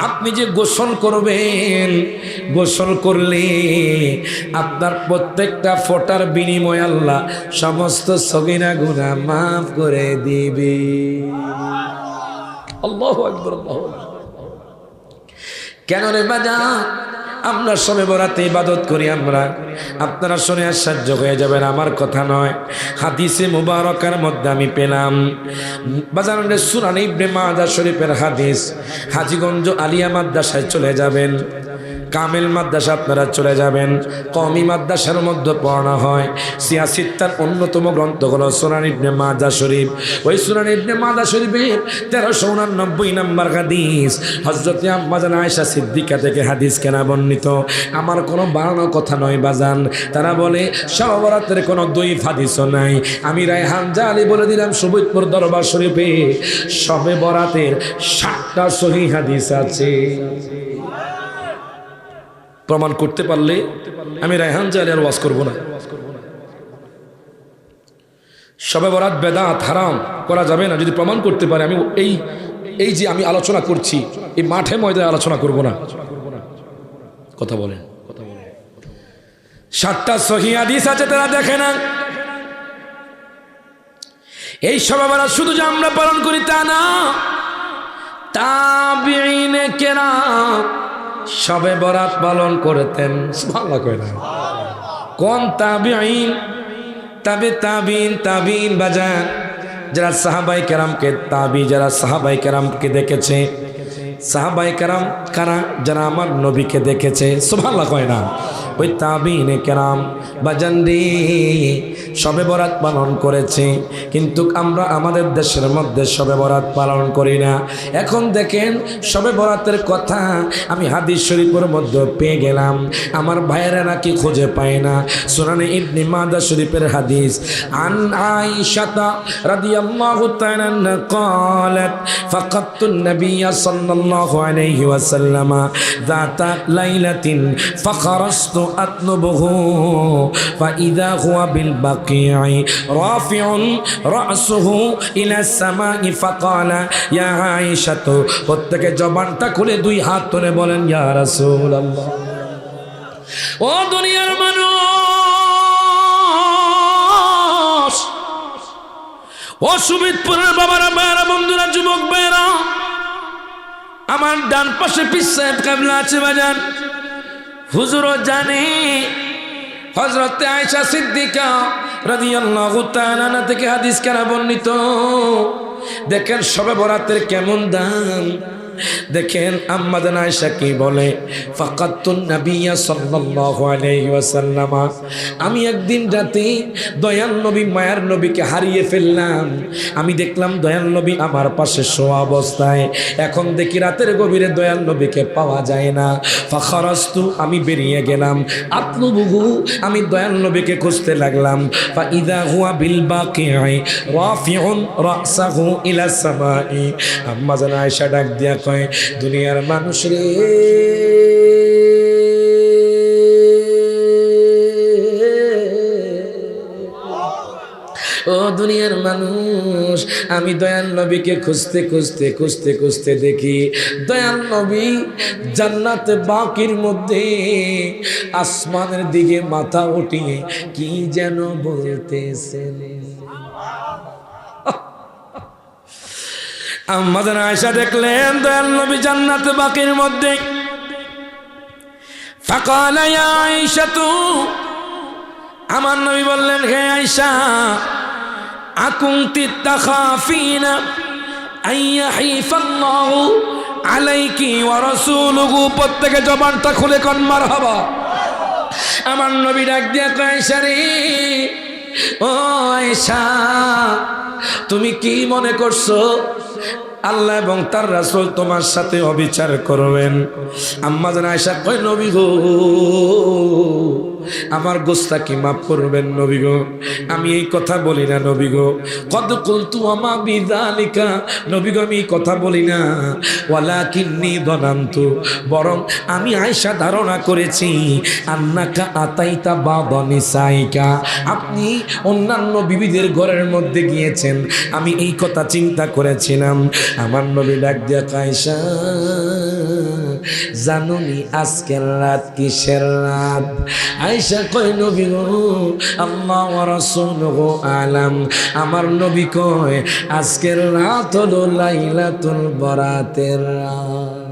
আপনি যে গোসল করবেন, গোসল করলে আপনার প্রত্যেকটা ফোঁটার বিনিময়ে আল্লাহ সমস্ত সগীরা গুনাহ মাফ করে দিবে। আল্লাহু আকবার, আল্লাহু আকবার। কেন রে বাজান? আমরা শবে বরাতে ইবাদত করি আমরা, আপনারা শুনে আশ্চর্য হয়ে যাবেন, আমার কথা নয়, হাদিসে মুবারকার মধ্যে আমি পেলাম। বাজারের সুনান ইবনে মাজাহ শরীফের হাদিস। হাজীগঞ্জ আলিয়া মাদ্রাসায় চলে যাবেন, কামেল মাদ্রাসা আপনারা চলে যাবেন, কওমি মাদ্রাসার মধ্যে পড়ানো হয় সিয়াসিত্তার অন্যতম গ্রন্থ হলো সুনান ইবনে মাজাহ শরীফ। ওই সুনান ইবনে মাজাহ শরীফের 1389 নম্বর হাদিস, হযরতে আম্মা জান আয়েশা সিদ্দিকা থেকে হাদিস কেনা বর্ণিত। আমার কোনো বানানো কথা নয় বাজান। তারা বলে শবে বরাতের কোনো দইফ হাদিসও নাই। আমি রায়হান জালি বলে দিলাম, সবুজপুর দরবার শরীফে শবে বরাতের 7টা সহিহ হাদিস আছে। প্রমাণ করতে পারলে আমি রায়হান জালি আর ওয়াজ করব না। শবে বরাত বেদাত হারাম করা যাবে না যদি প্রমাণ করতে পারে। আমি এই যে আমি আলোচনা করছি, এই মাঠে ময়দানে আলোচনা করব না। কথা বলেন, 7টা সহিহ হাদিস আছে, তারা দেখে না। এই শবে বরাত শুধু যে আমরা পালন করি তা না, তাবিঈনে কেরাম শবে বরাত পালন করতেন। সুবহানাল্লাহ কয় না? কোন তাবিঈন? তাবিঈন বাজান, যারা সাহাবায়ে কেরামকে যারা সাহাবায়ে কেরামকে দেখেছে। সাহাবায়ে কেরাম কারা? যারা আমার নবীকে দেখেছে। সুবহানাল্লাহ কয় না? ওই তাবিঈনে কেরাম বাজান রে শবে বরাত পালন করেছে, কিন্তু আমরা আমাদের দেশের মধ্যে শবে বরাত পালন করি না। এখন দেখেন শবে বরাতের কথা আমি হাদিস শরীফের মধ্যে পেয়ে গেলাম, আমার ভাইয়েরা নাকি খুঁজে পায় না। সুনানে ইবনে মাজাহ শরীফের হাদিস, আন আয়েশা রাদিয়াল্লাহু তাআলা আনহা ক্বালাত ফাকাততুন নাবিয়্য সাল্লাল্লাহু আলাইহি ওয়াসাল্লাম যাতা লাইলাতিন ফাখারাস্তু আতনুবুহু ফাইযা হুয়া বিল বাকিঈ রাফিউন রাসুহু ইলা সামাই ফাকালা ইয়া আয়েশা। প্রত্যেকে জবানটা খুলে 2 হাত তুলে বলেন ইয়া রাসূলুল্লাহ। ও দুনিয়ার মানুষ, ও সুবিদপুরের বাবারা, ভাইয়েরা, বন্ধুরা, যুবক ভাইয়েরা, আমার ডান পাশে পীর সাহেব কেবলা আছে বাজান। হুজুরও জানে হযরতে আয়েশা সিদ্দিকা রাদিয়াল্লাহু তাআলা আনহা থেকে হাদিস কারা বর্ণিত। দেখেন শবে বরাতের কেমন দাম। দেখেন আম্মা জান আয়েশা কি বলে, ফাকাতুন নবিয়্য সাল্লাল্লাহু আলাইহি ওয়াসাল্লাম, আমি একদিন রাতে দয়াল নবী মায়ার নবীকে হারিয়ে ফেললাম। আমি দেখলাম দয়াল নবী আমার পাশে শোয়া অবস্থায়। এখন দেখি রাতের গভীরে দয়াল নবীকে পাওয়া যায় না। ফাখারাস্তু, আমি বেরিয়ে গেলাম। আতলুবুহু, আমি দয়াল নবীকে খুঁজতে লাগলাম। ফাইযা হুয়া বিল বাকিঈ রাফিউন রাসাহু ইলা সামাই। আম্মা জান আয়েশা ডাক দিয়া কয়, দুনিয়ার মানুষ রে, ও দুনিয়ার মানুষ, আমি দয়াল নবীকে খুঁজতে দেখি দয়াল নবী জান্নাতে বাকির মধ্যে আসমানের দিকে মাথা উঠিয়ে কি যেন বলতেছেন। আম্মা জান আয়েশা দেখলেন দয়াল নবী জান্নাতে বাকির মধ্যে। ফাকালা ইয়া আয়েশা, আমার নবী বললেন, হে আয়েশা, আকুনতি তাখাফিনা আইয়াহিফাল্লাহু আলাইকি ওয়া রাসূলুহু। প্রত্যেকে জবানটা খুলে কোন মারহাবা। আমার নবী ডাক দিয়া কয়, আয়েশা রে, ও আয়েশা, তুমি কি মনে করছো আল্লাহ এবং তার রাসূল তোমার সাথে অবিচার করবেন? আম্মা জান আয়েশা কয়, নবী গো, আমার গোস্তাকি মাফ করবেন নবী গো, আমি এই কথা বলি না নবী গো। কদ কুলতু আমা বিযালিকা, নবী গো আমি কথা বলি না। ওয়ালাকিন্নী যানানতু, বরং আমি আয়েশা ধারণা করেছি, আন্নাকা আতাইতা বাবা নিসাইকা, আপনি অন্যান্য বিবিদের ঘরের মধ্যে গিয়েছেন, আমি এই কথা চিন্তা করেছিলাম। আমার নবী ডাক দিয়া আয়েশা, জানুনি আজকের রাত কিসের রাত? আয়েশা কয়, নবী গো, আল্লাহ ওয়া রাসূলুহু আলাম। আমার নবী কয়, আজকের রাত হলো লাইলাতুল বরাতের রাত।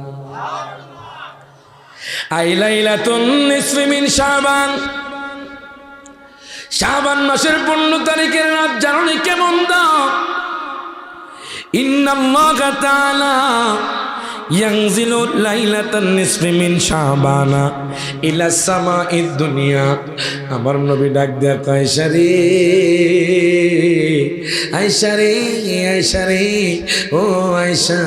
আই লাইলাতুন নিসফি মিন শাবান, শাবান মাসের 15 তারিখের রাত জানুনি কেমন দাও। ইন্নাল্লাহা তাআলা ইয়ানজিলু লাইলাতান নিসফি মিন শাবানা ইলা সামাঈদ দুনিয়া। আমার নবী ডাক দেয়া কয় আয়েশা রে, আয়েশা রে, আয়েশা রে, ও আয়েশা,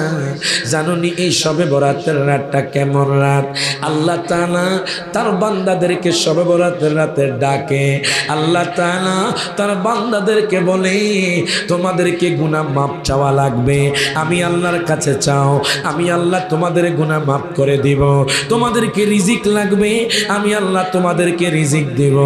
জানুনি এই শবে বরাতের রাতটা কেমন রাত? আল্লাহ তাআলা তার বান্দাদেরকে শবে বরাতের রাতে ডাকে। আল্লাহ তাআলা তার বান্দাদেরকে বলে তোমাদেরকে গুনাহ মাফ চাওয়া লাগবে, আমি আল্লাহর কাছে চাও, আমি আল্লাহ তোমাদের গুনাহ মাফ করে দিব। তোমাদেরকে রিজিক লাগবে, আমি আল্লাহ তোমাদেরকে রিজিক দিব।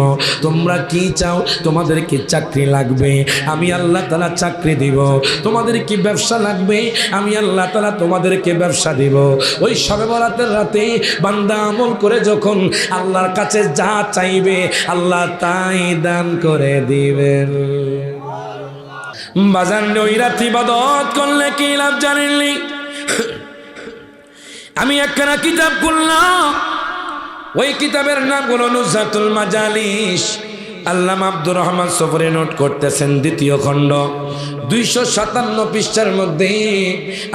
তোমরা কি চাও? তোমাদেরকে চাকরি লাগবে, আমি আল্লাহ তাআলা চাকরি দিব। তোমাদের কি ব্যবসা লাগবে, আমি আল্লাহ তাআলা তোমাদেরকে ব্যবসা দিব। ওই শবে বরাতের রাতে বান্দা আমল করে যখন আল্লাহর কাছে যা চাইবে আল্লাহ তাই দান করে দিবেন। বাজান ওই রাতে ইবাদত করলে কি লাভ জানেননি? আমি একখানা কিতাব করলাম, ওই কিতাবের নাম হলো নুজহাতুল মাজালিস। আল্লামা আব্দুর রহমান সফরে নোট করতেছেন, 2য় খণ্ড 257 পৃষ্ঠার মধ্যে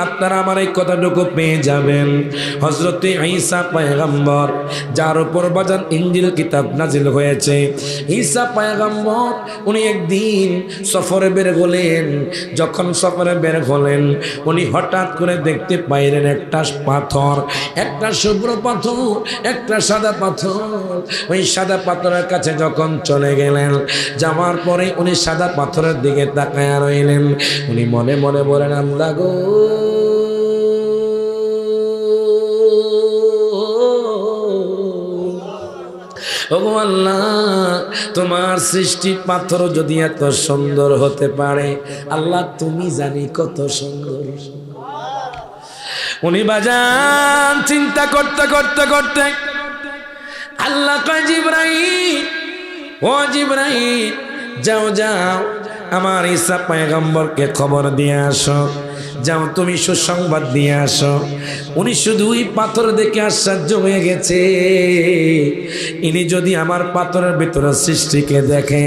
আপনারা আমার এই কথাটুকু পেয়ে যাবেন। হযরতে ঈসা পয়গম্বর, যার উপর বাজান ইনজিল কিতাব নাজিল হয়েছে, ঈসা পয়গম্বর উনি একদিন সফরে বের হলেন। যখন সফরে বের হলেন উনি হঠাৎ করে দেখতে পাইলেন একটা পাথর, একটা শুভ্র পাথর, একটা সাদা পাথর। ওই সাদা পাথরের কাছে যখন চলে গেলেন, যাওয়ার পরে উনি সাদা পাথরের দিকে তাকায়া রইলেন। উনি মনে মনে বলেন, আল্লাহ গো, ওগো আল্লাহ, তোমার সৃষ্টি পাথর যদি এত সুন্দর হতে পারে, আল্লাহ তুমি জানি কত সুন্দর। উনি বাজান চিন্তা করতে করতে করতে আল্লাহ কয়, জিবরাইল, ও জিবরাইল, যাও যাও আমার ঈসা পয়গম্বরকে খবর দিয়ে আসো, যাও তুমি সুসংবাদ দিয়ে আসো। উনি শুধু ওই পাথর দেখে আশ্চর্য হয়ে গেছে। ইনি যদি আমার পাথরের ভিতরে সৃষ্টিকে দেখে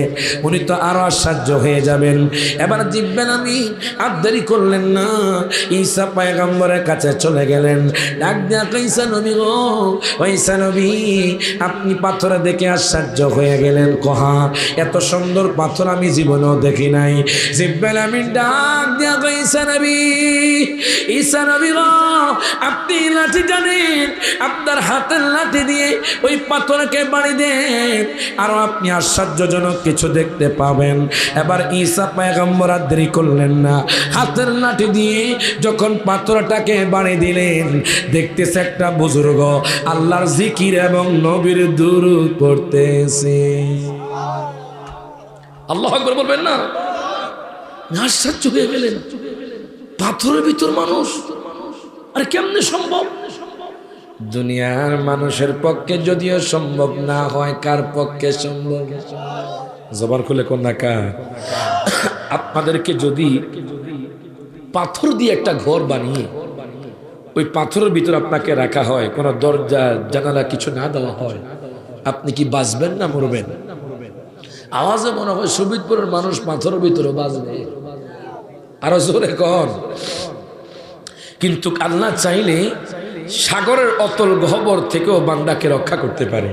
উনি তো আরো আশ্চর্য হয়ে যাবেন। এবার জিব্বেন আমি আর দেরি করলেন না, ঈসা পয়গম্বরের কাছে চলে গেলেন। ডাক দিয়া ঈসা নবী গো, ও ঈসা নবী, আপনি পাথর দেখে আশ্চর্য হয়ে গেলেন, কহা এত সুন্দর পাথর আমি জীবনেও দেখি নাই। জিব্বেন আমি ডাক দিয়া ঈসা নবী, ঈসা নবী গো, আপনি লাঠি জানেন, আপনার হাতের লাঠি দিয়ে ওই পাথরকে বাড়ি দেন, আর আপনি আশ্চর্যজনক কিছু দেখতে পাবেন। এবার ঈসা পয়গম্বর আর দেরি করলেন না, হাতের লাঠি দিয়ে যখন পাথরটাকে বাড়ি দিলেন, দেখতেছে একটা বুজুর্গ আল্লাহর জিকির এবং নবীর দুরূদ পড়তেছে। আল্লাহু আকবার বলবেন না? আশ্চর্য হয়ে গেলেন, পাথরের ভিতর মানুষ, আর কেমনে সম্ভব? দুনিয়ার মানুষের পক্ষে যদিও সম্ভব না হয়, কার পক্ষে সম্ভব? জবান খুলে কোন না কার? আপনাদেরকে যদি পাথর দিয়ে একটা ঘর বানিয়ে ওই পাথরের ভিতর আপনাকে রাখা হয়, কোনো দরজা জানালা কিছু না দেওয়া হয়, আপনি কি বাঁচবেন না মরবেন? আওয়াজে মনে হয় সুবিদপুরের মানুষ পাথরের ভিতরে বাঁচবে, আরো জোরে কন। কিন্তু আল্লাহ চাইলে সাগরের অতল গহ্বর থেকেও বান্দাকে রক্ষা করতে পারে।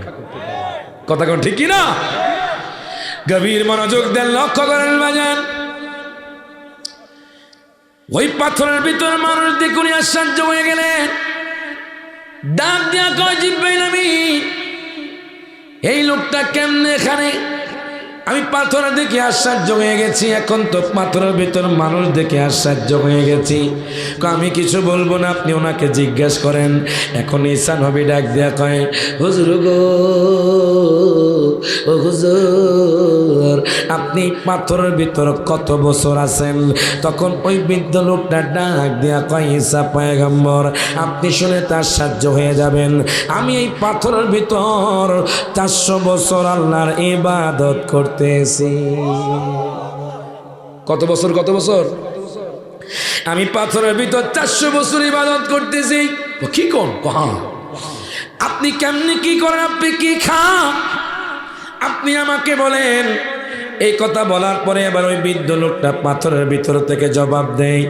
কথা কোন ঠিক কি না? গভীর মনোযোগ দেন, লক্ষ্য করেন বাজান। ওই পাথরের ভিতরে মানুষ দেখুন আশ্চর্য হয়ে গেলেন। ডাক দিয়া কয়, জিব্রাইল আমিন, এই লোকটা কেমনে এখানে? আমি পাথর দেখে আশ্চর্য হয়ে গেছি, এখন তো পাথরের ভিতর মানুষ দেখে আশ্চর্য হয়ে গেছি। আমি কিছু বলবো না, আপনি ওনাকে জিজ্ঞাসা করেন। এখন ঈসা নবী ডাক দেয়া কয়, হুজুর গো, ও হুজুর, আপনি পাথরের ভিতর কত বছর আছেন? তখন ওই বৃদ্ধ লোকটা ডাক দেয়া কয়, ঈসা পয়গম্বর, আপনি শুনে তার আশ্চর্য হয়ে যাবেন, আমি এই পাথরের ভিতর 400 বছর আল্লাহর ইবাদত করতে। কত বছর? কত বছর? আমি পাথরের ভিতর 400 বছর ইবাদত করতেছি। কি কোন? আপনি কেমনি কি করেন, আপনি কি খান, আপনি আমাকে বলেন। এই কথা বলার পরে এবার ওই বৃদ্ধ লোকটা পাথরের ভিতর থেকে জবাব দেয়,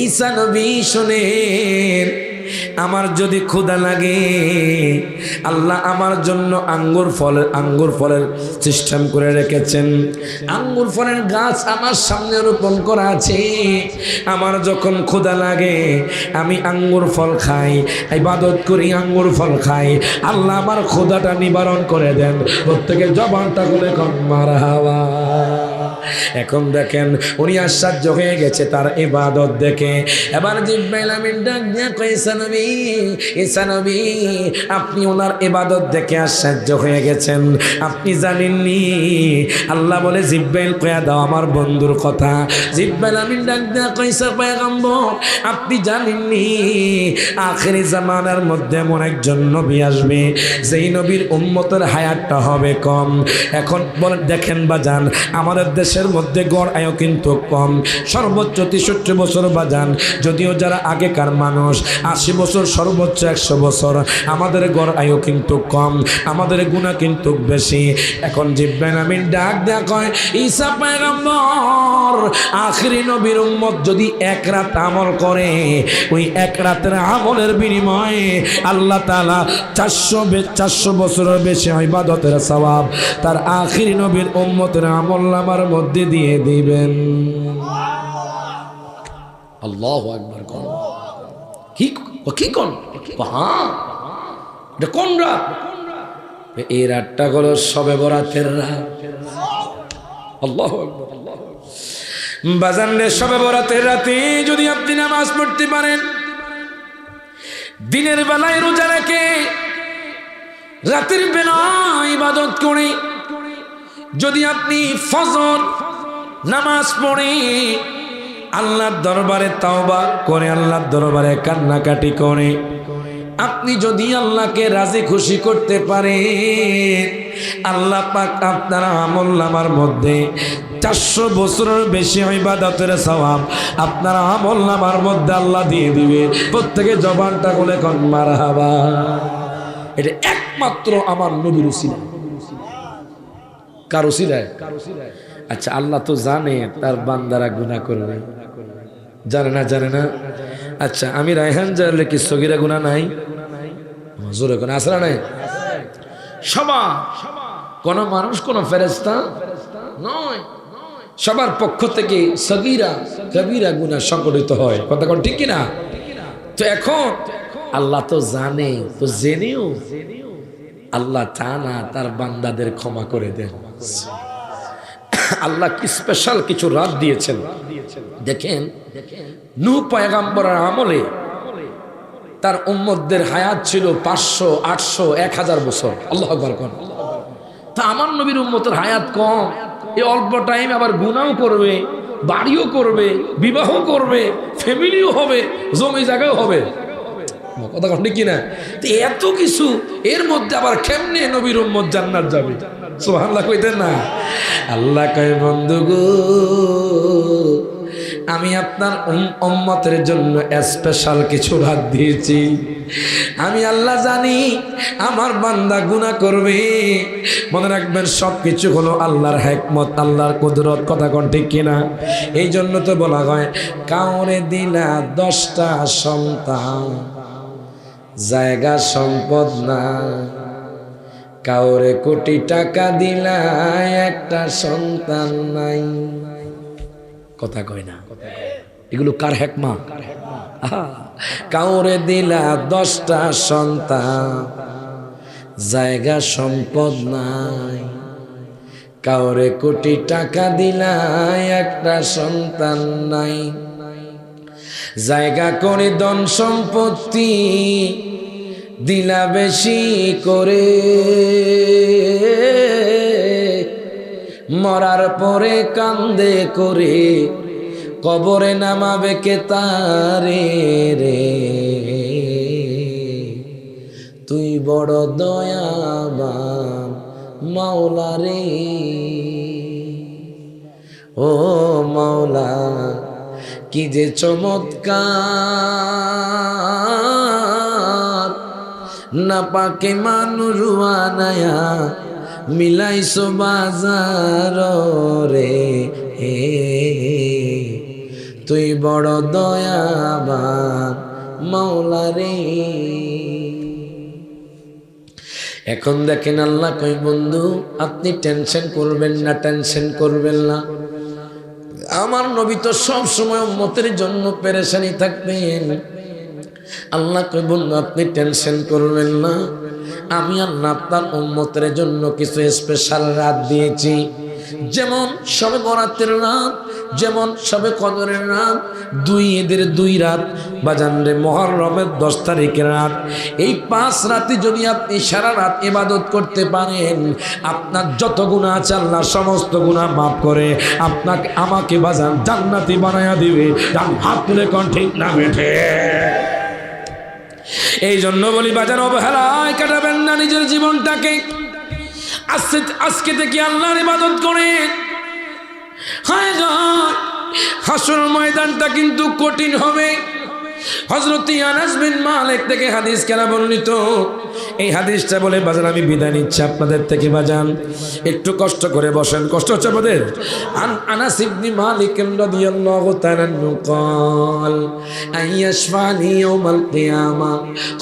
ঈসা নবী শোনেন, আমার যদি ক্ষুধা লাগে, আল্লাহ আমার জন্য আঙ্গুর ফলের সিস্টেম করে রেখেছেন। আঙ্গুর ফলের গাছ আমার সামনে রোপণ করা আছে। আমার যখন ক্ষুধা লাগে আমি আঙ্গুর ফল খাই, ইবাদত করি, আঙ্গুর ফল খাই, আল্লাহ আমার ক্ষুধাটা নিবারণ করে দেন। প্রত্যেকের জবানটা খুলে কোন মারহাবা। এখন দেখেন উনি আশ্চর্য হয়ে গেছে তার ইবাদত দেখে। এবার জিব্রাইল আমিন ডাক দিয়া কয়, ঈসা নবী আপনি ওনার ইবাদত দেখে আশ্চর্য হয়ে গেছেন, আপনি জানেননি? আল্লাহ বলে জিব্রাইল কয়া দাও আমার বন্ধুর কথা। জিব্রাইল আমিন ডাক দিয়া কয়, ঈসা পয়গম্বর আপনি জানেননি আখিরি জামানার মধ্যে এমন একজন নবী আসবে যেই নবীর উম্মতের হায়াতটা হবে কম। এখন বলেন দেখেন বাজান, আমাদের দেশের মধ্যে গড় আয়ু কিন্তু কম, সর্বোচ্চ 63 বছর বাজান। যদিও যারা আগেকার মানুষ 80 বছর, সর্বোচ্চ 100 বছর, আমাদের গড় আয়ু কিন্তু কম, আমাদের গুনাহ কিন্তু বেশি। এখন জিব্রাইল আমিন ডাক দেয়া কয়, ঈসা পয়গম্বর আখিরি নবীর উম্মত যদি এক রাত আমল করে, ওই এক রাতের আমলের বিনিময়ে আল্লাহ তাআলা 400 বছরের বেশি ইবাদতের সওয়াব তার আখিরি নবীর উম্মতের আমলনামার মধ্যে দিয়ে দিবেন। আল্লাহু আকবার। কি কোন কোন রাত? এই রাতটা হলো শবে বরাতের রাত। আল্লাহু আকবার। বাজান রে, শবে বরাতের রাতে যদি আপনি নামাজ পড়তে পারেন, দিনের বেলায় রোজা রেখে রাতের বেলায় ইবাদত করে যদি আপনি ফজর নামাজ পড়ে আল্লাহর দরবারে তাওবা করে, আল্লাহর দরবারে কান্নাকাটি করে, আপনি যদি আল্লাহকে রাজি খুশি করতে পারেন, আল্লাহ পাক আপনার আমলনামার মধ্যে 400 বছরের বেশি ইবাদতের সওয়াব আপনার আমলনামার মধ্যে আল্লাহ দিয়ে দিবে। প্রত্যেকে জবানটা খুলে কোন মারহাবা। এটা একমাত্র আমার নবীর উসিলা। কার উসিলায়? আচ্ছা, আল্লাহ তো জানে তার বান্দারা গুনাহ করবে, জানে না? আচ্ছা, আমি রায়হান জানলে কি সগীরা গুনাহ নাই? জোরে কোন আসরা নাই? সবার কোন মানুষ কোন ফেরেশতা নয়, সবার পক্ষ থেকে সগীরা কবিরা গুনাহ সংগঠিত হয়। কথা কোন ঠিক কিনা? তো এখন আল্লাহ তো জানে, তো জেনেও আল্লাহ চানা তার বান্দাদের ক্ষমা করে দেন। আল্লাহ কি স্পেশাল কিছু রাত দিয়েছেন দেখেন। নূহ পয়গম্বরের আমলে তার উম্মতদের হায়াত ছিল 500, 800, 1000 বছর। আল্লাহু আকবার। তা আমার নবীর উম্মতের হায়াত কম, এই অল্প টাইম আবার গুনাহও করবে, বাড়িও করবে, বিবাহ করবে, ফ্যামিলিও হবে, জমি জায়গাও হবে। কথা ঠিক কিনা? এত কিছু এর মধ্যে আবার কেমনে নবীর উম্মত জান্নাত যাবে? সুবহানাল্লাহ কইতেন না? আল্লাহ কয়, বন্ধু গো, আমি আপনার উম্মতের জন্য স্পেশাল কিছু রাত দিয়েছি। আমি আল্লাহ জানি আমার বান্দা গুনাহ করবে। মনে রাখবেন, সব কিছু হলো আল্লাহর হিকমত, আল্লাহর কুদরত। কথা কোন ঠিক কিনা? এই জন্য তো বলা হয়, কাউরে দিলা 10টা সন্তান, জায়গা সম্পদ না, কাউরে কোটি টাকা দিলা একটা সন্তান নাই। কথা কয় না? এগুলো কার হিকমত? কাউরে দিলা 10টা সন্তান, জায়গা সম্পদ নাই, কাউরে কোটি টাকা দিলা একটা সন্তান নাই। জায়গা করে ধন সম্পত্তি দিলা বেশি করে, মরার পরে কান্দে করে কবরে নামাবে কে তারে রে। তুই বড় দয়াবান মাওলা রে, ও মাওলা কি যে চমৎকার না পাকে মানুষ বানায়া মিলাইছো বাজার রে, তুই বড় দয়াবান মাওলা রে। এখন দেখেন আল্লাহ কই বন্ধু আপনি টেনশন করবেন না, টেনশন করবেন না। আমার নবী তো সব সময় উম্মতের জন্য পেরেশানি থাকতেন। আল্লাহ কই বন্ধু আপনি টেনশন করবেন না, আমি আল্লাহ আপনার উম্মতের জন্য কিছু স্পেশাল রাত দিয়েছি। যেমন শবে বরাতের রাত, যেমন শবে কদরের রাত, দুই ঈদের দুই রাত, বাজানরে মুহররমের 10 তারিখের রাত, এই 5 রাতে যদি আপনি সারা রাত ইবাদত করতে পারেন, আপনার যত গুনাহ আছে আল্লাহ সমস্ত গুনাহ মাফ করে আপনাকে আমাকে বাজান জান্নাতি বানায়া দিবে। হাত তুলে কোন ঠিক না বেঠে। এই জন্য বলি বাজার অবহেলায় কাটাবেন না নিজের জীবনটাকে। আজকে থেকে আল্লাহর ইবাদত করে। হায় গো, হাসর ময়দানটা কিন্তু কঠিন হবে। হযরত আনাস বিন মালিক থেকে হাদিস কেনা বর্ণিত। এই হাদিসটা বলে বাজান আমি বিদায় নিচ্ছি আপনাদের থেকে। বাজান একটু কষ্ট করে বসেন, কষ্ট হচ্ছে আপনাদের। আনাস ইবনে মালিক রাদিয়াল্লাহু তাআলা قال আইয়াশফানি ইয়াউমাল কিয়ামা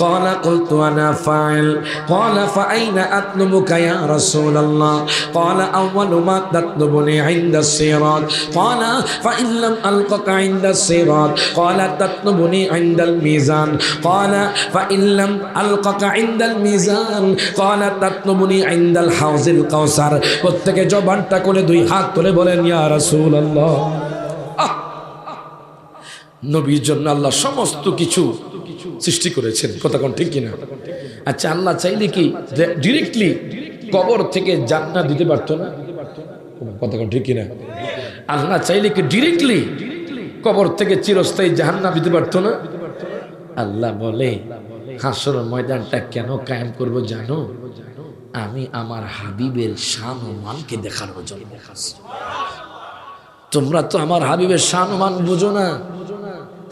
قال قلت انا فاعل قال فاين اطلبك يا رسول الله قال اول ما تطلبني عند الصراط قال فان لم القك عند الصراط قال تطلبني عند الميزان قال فان لم القك عند الميزان قال تطلبني عند الحوض الكوثر। প্রত্যেকে জবানটা করে দুই হাত তুলে বলেন ইয়া রাসূলুল্লাহ। নবীর জন্য আল্লাহ সমস্ত কিছু সৃষ্টি করেছেন, কথা কোন ঠিক কিনা? আচ্ছা আল্লাহ চাইলে কি ডিরেক্টলি কবর থেকে জান্নাত দিতে পারতো না? কথা কোন ঠিক কিনা? আল্লাহ চাইলে কি ডিরেক্টলি কবর থেকে চিরস্থায়ী জাহান্নাম দিতে পারতো না? আল্লাহ বলে হাসর ময়দানটা কেন কায়েম করব জানো? আমি আমার হাবিবের শান ও মানকে দেখানোর জন্য দেখাচ্ছি। তোমরা তো আমার হাবিবের শান ও মান বুঝো না।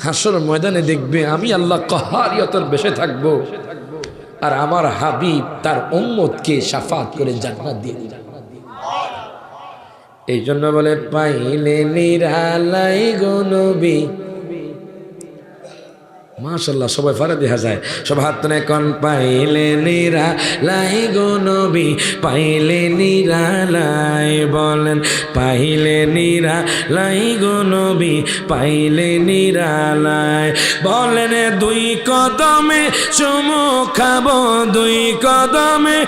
হাসর ময়দানে দেখবে আমি আল্লাহ কাহারিয়তের বেশে থাকবো, আর আমার হাবিব তার উম্মতকে শাফাত করে জান্নাত দিয়ে দিবেন। এই জন্য বলে পাইলে নিরালাই গো নবী। মাশাআল্লাহ সবাই ফারা দেখা যায়, সব হাত তুলে কোন পাইলে নিরালাই গো নবী, পাইলে নিরালাই বলেন পাইলে নিরালাই গো নবী, পাইলে নিরালাই বলেন দুই কদমে চুমু খাবো, দুই কদমে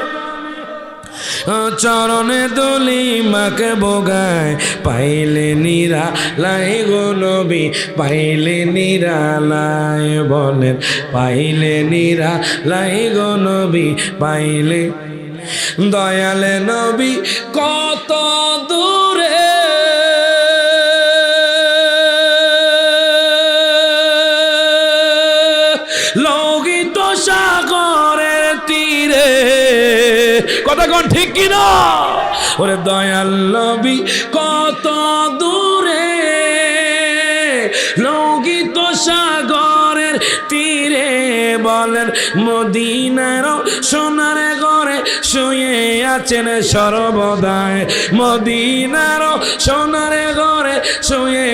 চরণে দুলি মাকে বোগায়, পাইলে নিরালাই গো নবী, পাইলে নিরালাই বলেন পাইলে নিরালাই গো নবী, পাইলে দয়ালে নবী কত দূরে লোহিত সাগরের তীরে, কথা কোন ঠিক কিনা? ওরে দয়াল নবী কত দূরে লোহিত সাগরের তীরে বলেন মদিনার সোনার ঘরে শুয়ে আছেন সর্বদাই, মদিনার সোনার ঘরে শুয়ে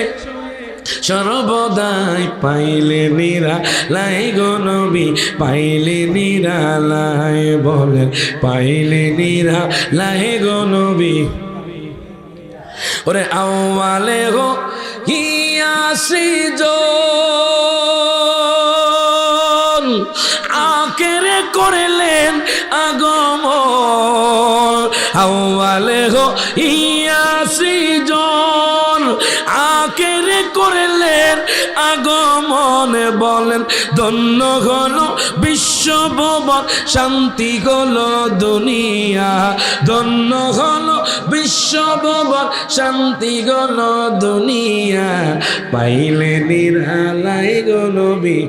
সর্বদাই, পাইলে নিরালাই গো নবী, পাইলে নিরালাই বলেন পাইলে নিরালাই গো নবী। ওরে আওয়ালে গো হিয়াসি জন আকেরে করলেন আগমন, আওয়ালে গো হিয়াসি জন আকেরে করলেন আগমন বলেন ধন্য হলো বিশ্বভুবন, শান্তি হলো দুনিয়া, ধন্য হলো বিশ্বভুবন, শান্তি হলো দুনিয়া, পাইলে নিরালাই গো নবী,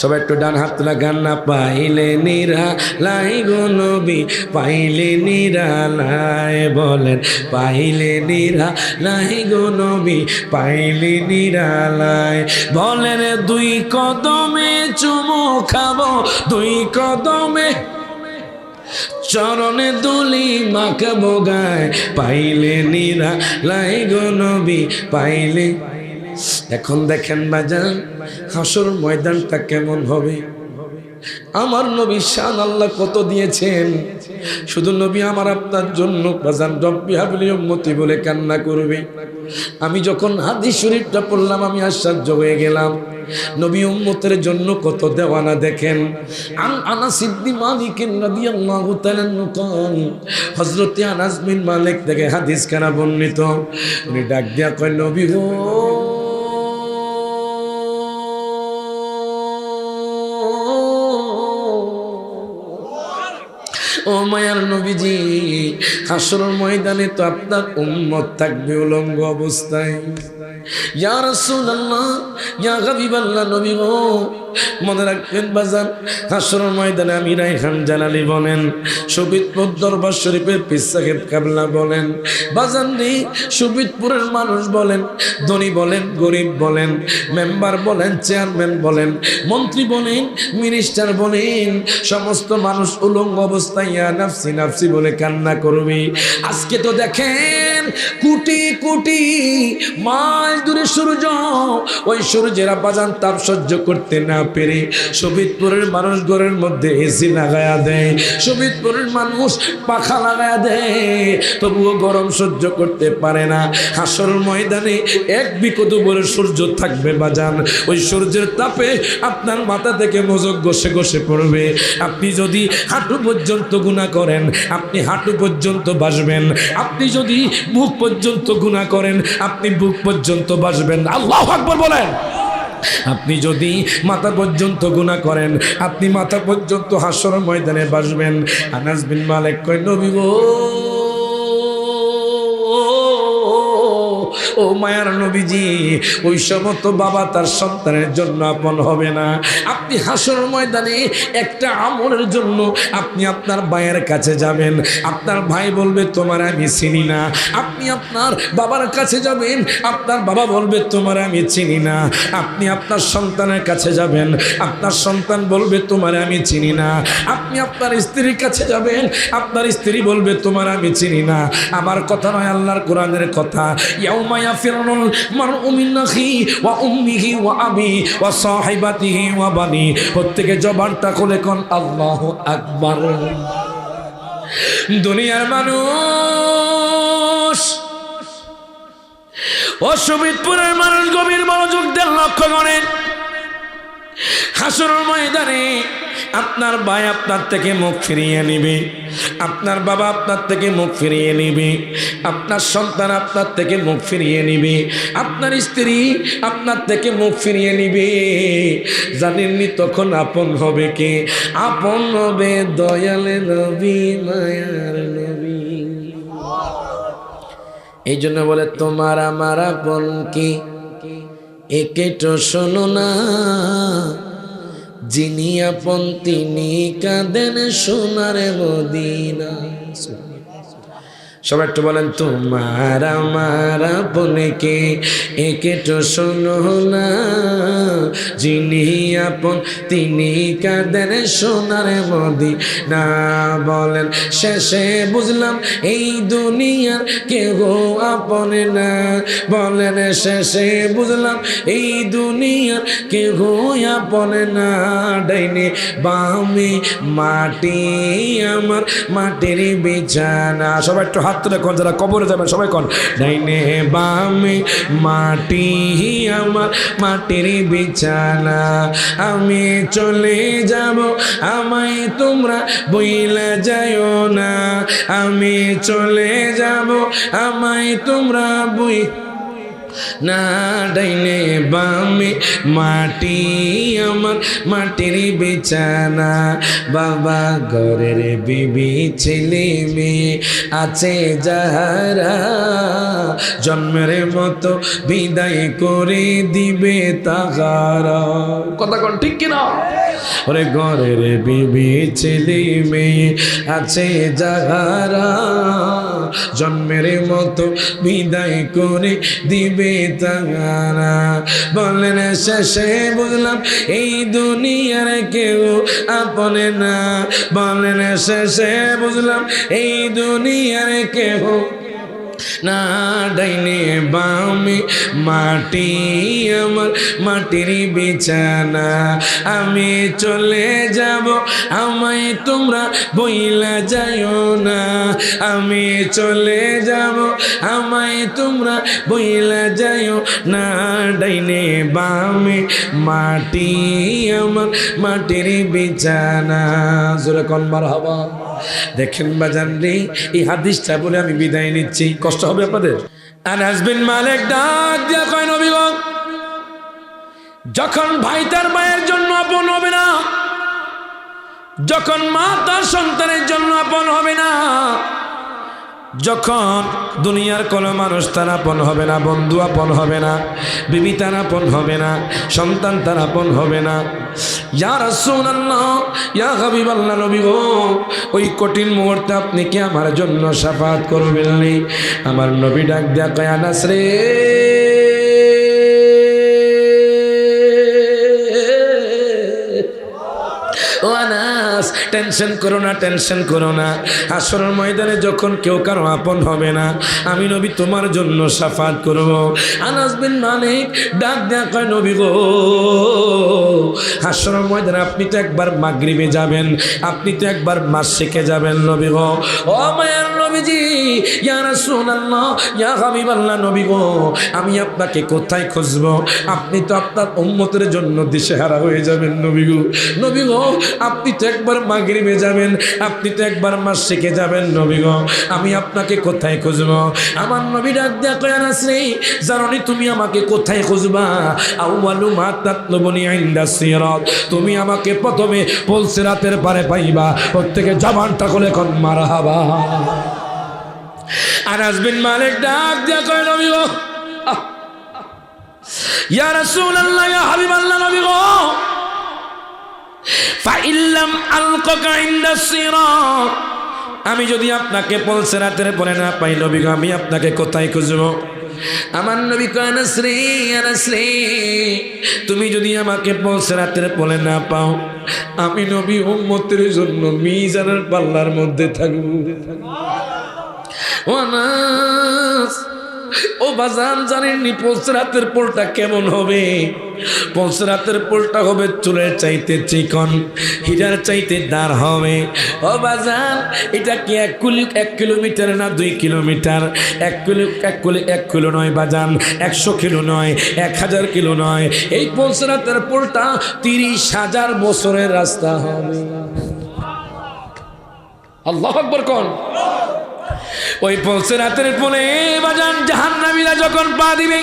সবাই একটু ডান হাত তোলা গান না। পাইলে নিরালাই গো নবী, পাইলে নিরালাই, বলেন পাইলে নিরালাই গো নবী, পাইলে নিরালাই। বলেন দুই কদমে চুমু খাবো, দুই কদমে চরণে দুলি মাখাবো গায়, পাইলে নিরালাই গো নবী, পাইলে। এখন দেখেন বাজান হাসর ময়দানটা কেমন হবে। আমার নবী শান আল্লাহ কত দিয়েছেন। শুধু নবী আমার আপনার জন্য বাজান রব্বি হাবলি উম্মতি বলে কান্না করবে। আমি যখন হাদিস শরীফটা পড়লাম আমি আশ্চর্য হয়ে গেলাম। নবী উম্মতের জন্য কত দেওয়ানা দেখেন। আনাস ইবনে মালিক রাদিয়াল্লাহু তাআলা হযরত আনাস বিন মালিক থেকে হাদিস কানা বর্ণিত। উনি ডাক দিয়া কয় নবী গো, ও মায়ার নবীজি, হাসরের ময়দানে তো আপনার উম্মত থাকবে উলঙ্গ অবস্থায়। ইয়া রাসূলুল্লাহ, ইয়া হাবিবাল্লাহ, নবী গো মনে রাখবেন বাজান হাসরের ময়দানে আমি রায়হান জালালি বলেন, শহীদপুর দরবার শরীফের পীর সাহেব কাবলা বলেন, বাজান রে শহীদপুরের মানুষ বলেন, ধনী বলেন, গরিব বলেন, মেম্বার বলেন, চেয়ারম্যান বলেন, মন্ত্রী বলেন, মিনিস্টার বলেন, সমস্ত মানুষ উলঙ্গ অবস্থায় ইয়া নাফসি নাফসি বলে কান্না করবে। আজকে তো দেখেন কোটি কোটি মাইল দূরে সূর্য, ওই সূর্যের বাজান তাপ সহ্য করতে না পেরে শহীদপুরের মানুষ ঘরের মধ্যে এসি লাগায়া দেয়, শহীদপুরের মানুষ পাখা লাগায়া দেয়, তবুও গরম সহ্য করতে পারে না। হাসর ময়দানে এক বিকট উপরে সূর্য থাকবে বাজান, ওই সূর্যের তাপে আপনার মাথা থেকে মজক ঘষে ঘষে পড়বে। আপনি যদি হাঁটু পর্যন্ত গুনাহ করেন আপনি হাঁটু পর্যন্ত বাসবেন, আপনি যদি বুক পর্যন্ত গুনাহ করেন আপনি বুক পর্যন্ত বাসবেন। আল্লাহু আকবার বলেন। আপনি যদি মাথা পর্যন্ত গুনাহ করেন আপনি মাথা পর্যন্ত হাসর ময়দানে বাসবেন। আনাস বিন মালিক কয় নবী গো, ও মায়ার নবীজি, ওই সময় তো বাবা তার সন্তানের জন্য আপন হবে না। আপনি হাসর ময়দানে একটা আমলের জন্য আপনি আপনার ভাইয়ের কাছে যাবেন, আপনার ভাই বলবে তোমার আমি চিনি না। আপনি আপনার বাবার কাছে যাবেন, আপনার বাবা বলবে তোমার আমি চিনি না। আপনি আপনার সন্তানের কাছে যাবেন, আপনার সন্তান বলবে তোমার আমি চিনি না। আপনি আপনার স্ত্রীর কাছে যাবেন, আপনার স্ত্রী বলবে তোমার আমি চিনি না। আমার কথা নয়, আল্লাহর কোরআনের কথা। ইয়াউমা ইয়াফিরুল মারউ মিন আখি ওয়া উম্মিহি ওয়া আবি ওয়া সাহিবাতিহি ওয়া বানি। প্রত্যেকে জবানটা খুলে কোন আল্লাহু আকবার। দুনিয়ার মানুষ, ও শহীদপুরের মানুষ গভীর মনোযোগ দেন, লক্ষ্য করেন। হাসরের ময়দানে আপনার ভাই আপনার থেকে মুখ ফিরিয়ে নিবে, আপনার বাবা আপনার থেকে মুখ ফিরিয়ে নিবে, আপনার সন্তান আপনার থেকে মুখ ফিরিয়ে নিবে, আপনার স্ত্রী আপনার থেকে মুখ ফিরিয়ে নিবে। জানেননি তখন আপন হবে কে? আপন হবে দয়ালে নবী, মায়ার নবী। এই জন্য বলে তোমার আমার আপন কি, একে তো শোনো না, যিনি আপন তিনি কাঁদেন সোনার মদিনা। সবাই একটু বলেন তোমার আমার আপন কে, একে তো শোনো না, যিনি আপন তিনি কাঁদেন সোনার মদিনা। বলেন শেষে বুঝলাম এই দুনিয়ার কেউ আপন না, বলেন শেষে বুঝলাম এই দুনিয়ার কেউ আপন না। ডাইনে বামে মাটি আমার মাটির বিছানা। সবাই একটু হাত তুলে কোন, যারা কবরে যাবেন সবাই কোন, ডাইনে বামে মাটি আমার মাটির বিছানা। আমি চলে যাব আমায় তোমরা বইলা যাইও না, আমি চলে যাব আমায় তোমরা বই না। ডাইনে বামে মাটি আমার মাটির বিছানা। বাবা ঘরের বিবি ছেলে মেয়ে আছে যাহারা, জন্মের মতো বিদায় করে দিবে তাহারা। কথা কোন ঠিক কিনা? ওরে ঘরের বিবি ছেলে মেয়ে আছে যাহারা, জন্মের মতো বিদায় করে দিবে তাহারা। বলেন শেষে বুঝলাম এই দুনিয়ার কেউ আপনে না, বলেন শেষে বুঝলাম এই দুনিয়ার কেউ না। ডাইনে বামে মাটি আমার মাটির বিছানা, আমি চলে যাব আমায় তোমরা বইলা যাইও না, আমি চলে যাব আমায় তোমরা বইলা যাইও না। ডাইনে বামে মাটি আমার মাটির বিছানা। জোরে কোন মারহাবা। দেখেন বাজান রে, এই হাদিসটা বলে আমি বিদায় নিচ্ছি, কষ্ট হবে আপনাদের। আনাস বিন মালিক ডাক দিয়া কয়, নবী গো, যখন ভাই তার মায়ের জন্য আপন হবে না, যখন মা তার সন্তানের জন্য আপন হবে না, যখন দুনিয়ার কোনো মানুষ তার আপন হবে না, বন্ধু আপন হবে না, বিবি তার আপন হবে না, সন্তান তার আপন হবে না, ইয়া রাসূলুল্লাহ ইয়া হাবিবাল্লাহ, নবী গো, ওই কঠিন মুহূর্তে আপনি কি আমার জন্য শাফাআত করবেন? আমার নবী ডাক দেয়া কয়, আনাস রে, ও আনাস, টেনশন করো না, টেনশন করো না। হাসরের ময়দানে যখন কেউ কারো আপন হবে না, আমি নবী তোমার জন্য শাফাআত করব। আনাস বিন মালিক ডাক দেয়া কয়, নবী গো, হাসরের ময়দানে আপনি তো একবার মাগরিবে যাবেন, আপনি তো একবার মাসরিকে যাবেন নবী গো। ও মায়ার নবীজি, ইয়া রাসূলুল্লাহ ইয়া হাবিবাল্লাহ, নবী গো, আমি আপনাকে কোথায় খুঁজবো? আপনি তো আপনার উম্মতের জন্য দিশেহারা হয়ে যাবেন নবী গো। নবী গো, আপনি তো একবার মাগরিবে যাবেন, আপনি তো একবার মাসরিকে যাবেন নবী গো, আমি আপনাকে কোথায় খুঁজবো? আমার নবী ডাক দেয়া কয়, আনাস রে, জানোনি তুমি আমাকে কোথায় খুঁজবা? আউয়ালু মা তাতলুবুনি ইনদা সিরাত, তুমি আমাকে প্রথমে পুলসিরাতের পারে পাইবা। প্রত্যেকে জবানটা খুলে কোন মারহাবা। আনাস বিন মালিক ডাক দেয়া কয়, নবী গো, ইয়া রাসূলুল্লাহ ইয়া হাবিবাল্লাহ, নবী গো, ফাইল্লাম আলকাকা ইনদাস সিরাত, আমি যদি আপনাকে পুলসিরাতের পরে না পাই নবী গো, আমি আপনাকে কোথায় খুঁজবো? আমার নবী কয়, আনাস রে, আনাস রে, তুমি যদি আমাকে পুলসিরাতের পরে না পাও, আমি নবী উম্মতের জন্য মিজানের পাল্লার মধ্যে থাকবো। ও আনাস, ও বাজান, জানেননি পুলসিরাতের পোলটা কেমন হবে? পুলসিরাতের পোলটা হবে চুলের চাইতে চিকন, হীরার চাইতে দাঁড় হবে। ও বাজান, এটা কি 1 কিলোমিটার না 2 কিলোমিটার? 1 কিলো নয় বাজান, 100 কিলো নয়, 1000 কিলো নয়। এই পুলসিরাতের পোলটা 30,000 বছরের রাস্তা হবে। আল্লাহু আকবার কোন। ওই পুলসিরাতের পোলে বাজান জাহান্নামীরা যখন পা দিবে,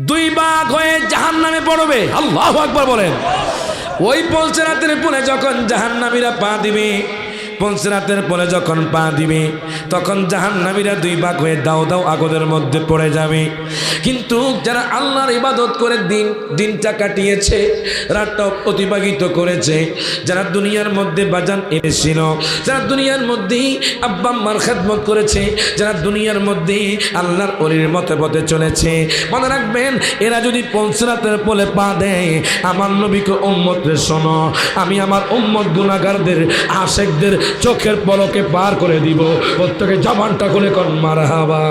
2 ভাগ হয়ে জাহান্নামে পড়বে। আল্লাহু আকবার বলেন। ওই পুলসিরাতের পোলে যখন জাহান্নামীরা পা দিবে, পুলসিরাতের পোলে যখন পা দিবে, তখন জাহান্নামীরা 2 ভাগ হয়ে দাও দাও আগুনের মধ্যে পড়ে যাবে। কিন্তু যারা আল্লাহর ইবাদত করে দিনটা কাটিয়েছে, রাতটা অতিবাহিত করেছে, যারা দুনিয়ার মধ্যে বাজান এসেছিল, যারা দুনিয়ার মধ্যেই আব্বা আম্মার খেদমত করেছে, যারা দুনিয়ার মধ্যেই আল্লাহর ওলির মতে পথে চলেছে, মনে রাখবেন, এরা যদি পুলসিরাতের পোলে পা দেয়, আমার নবীকে উম্মতরে শোনো, আমি আমার উম্মত গুনাহগারদের আশিকদের চোখের পলকে পার করে দিব। প্রত্যেকে জবানটা খুলে কোন মারহাবা।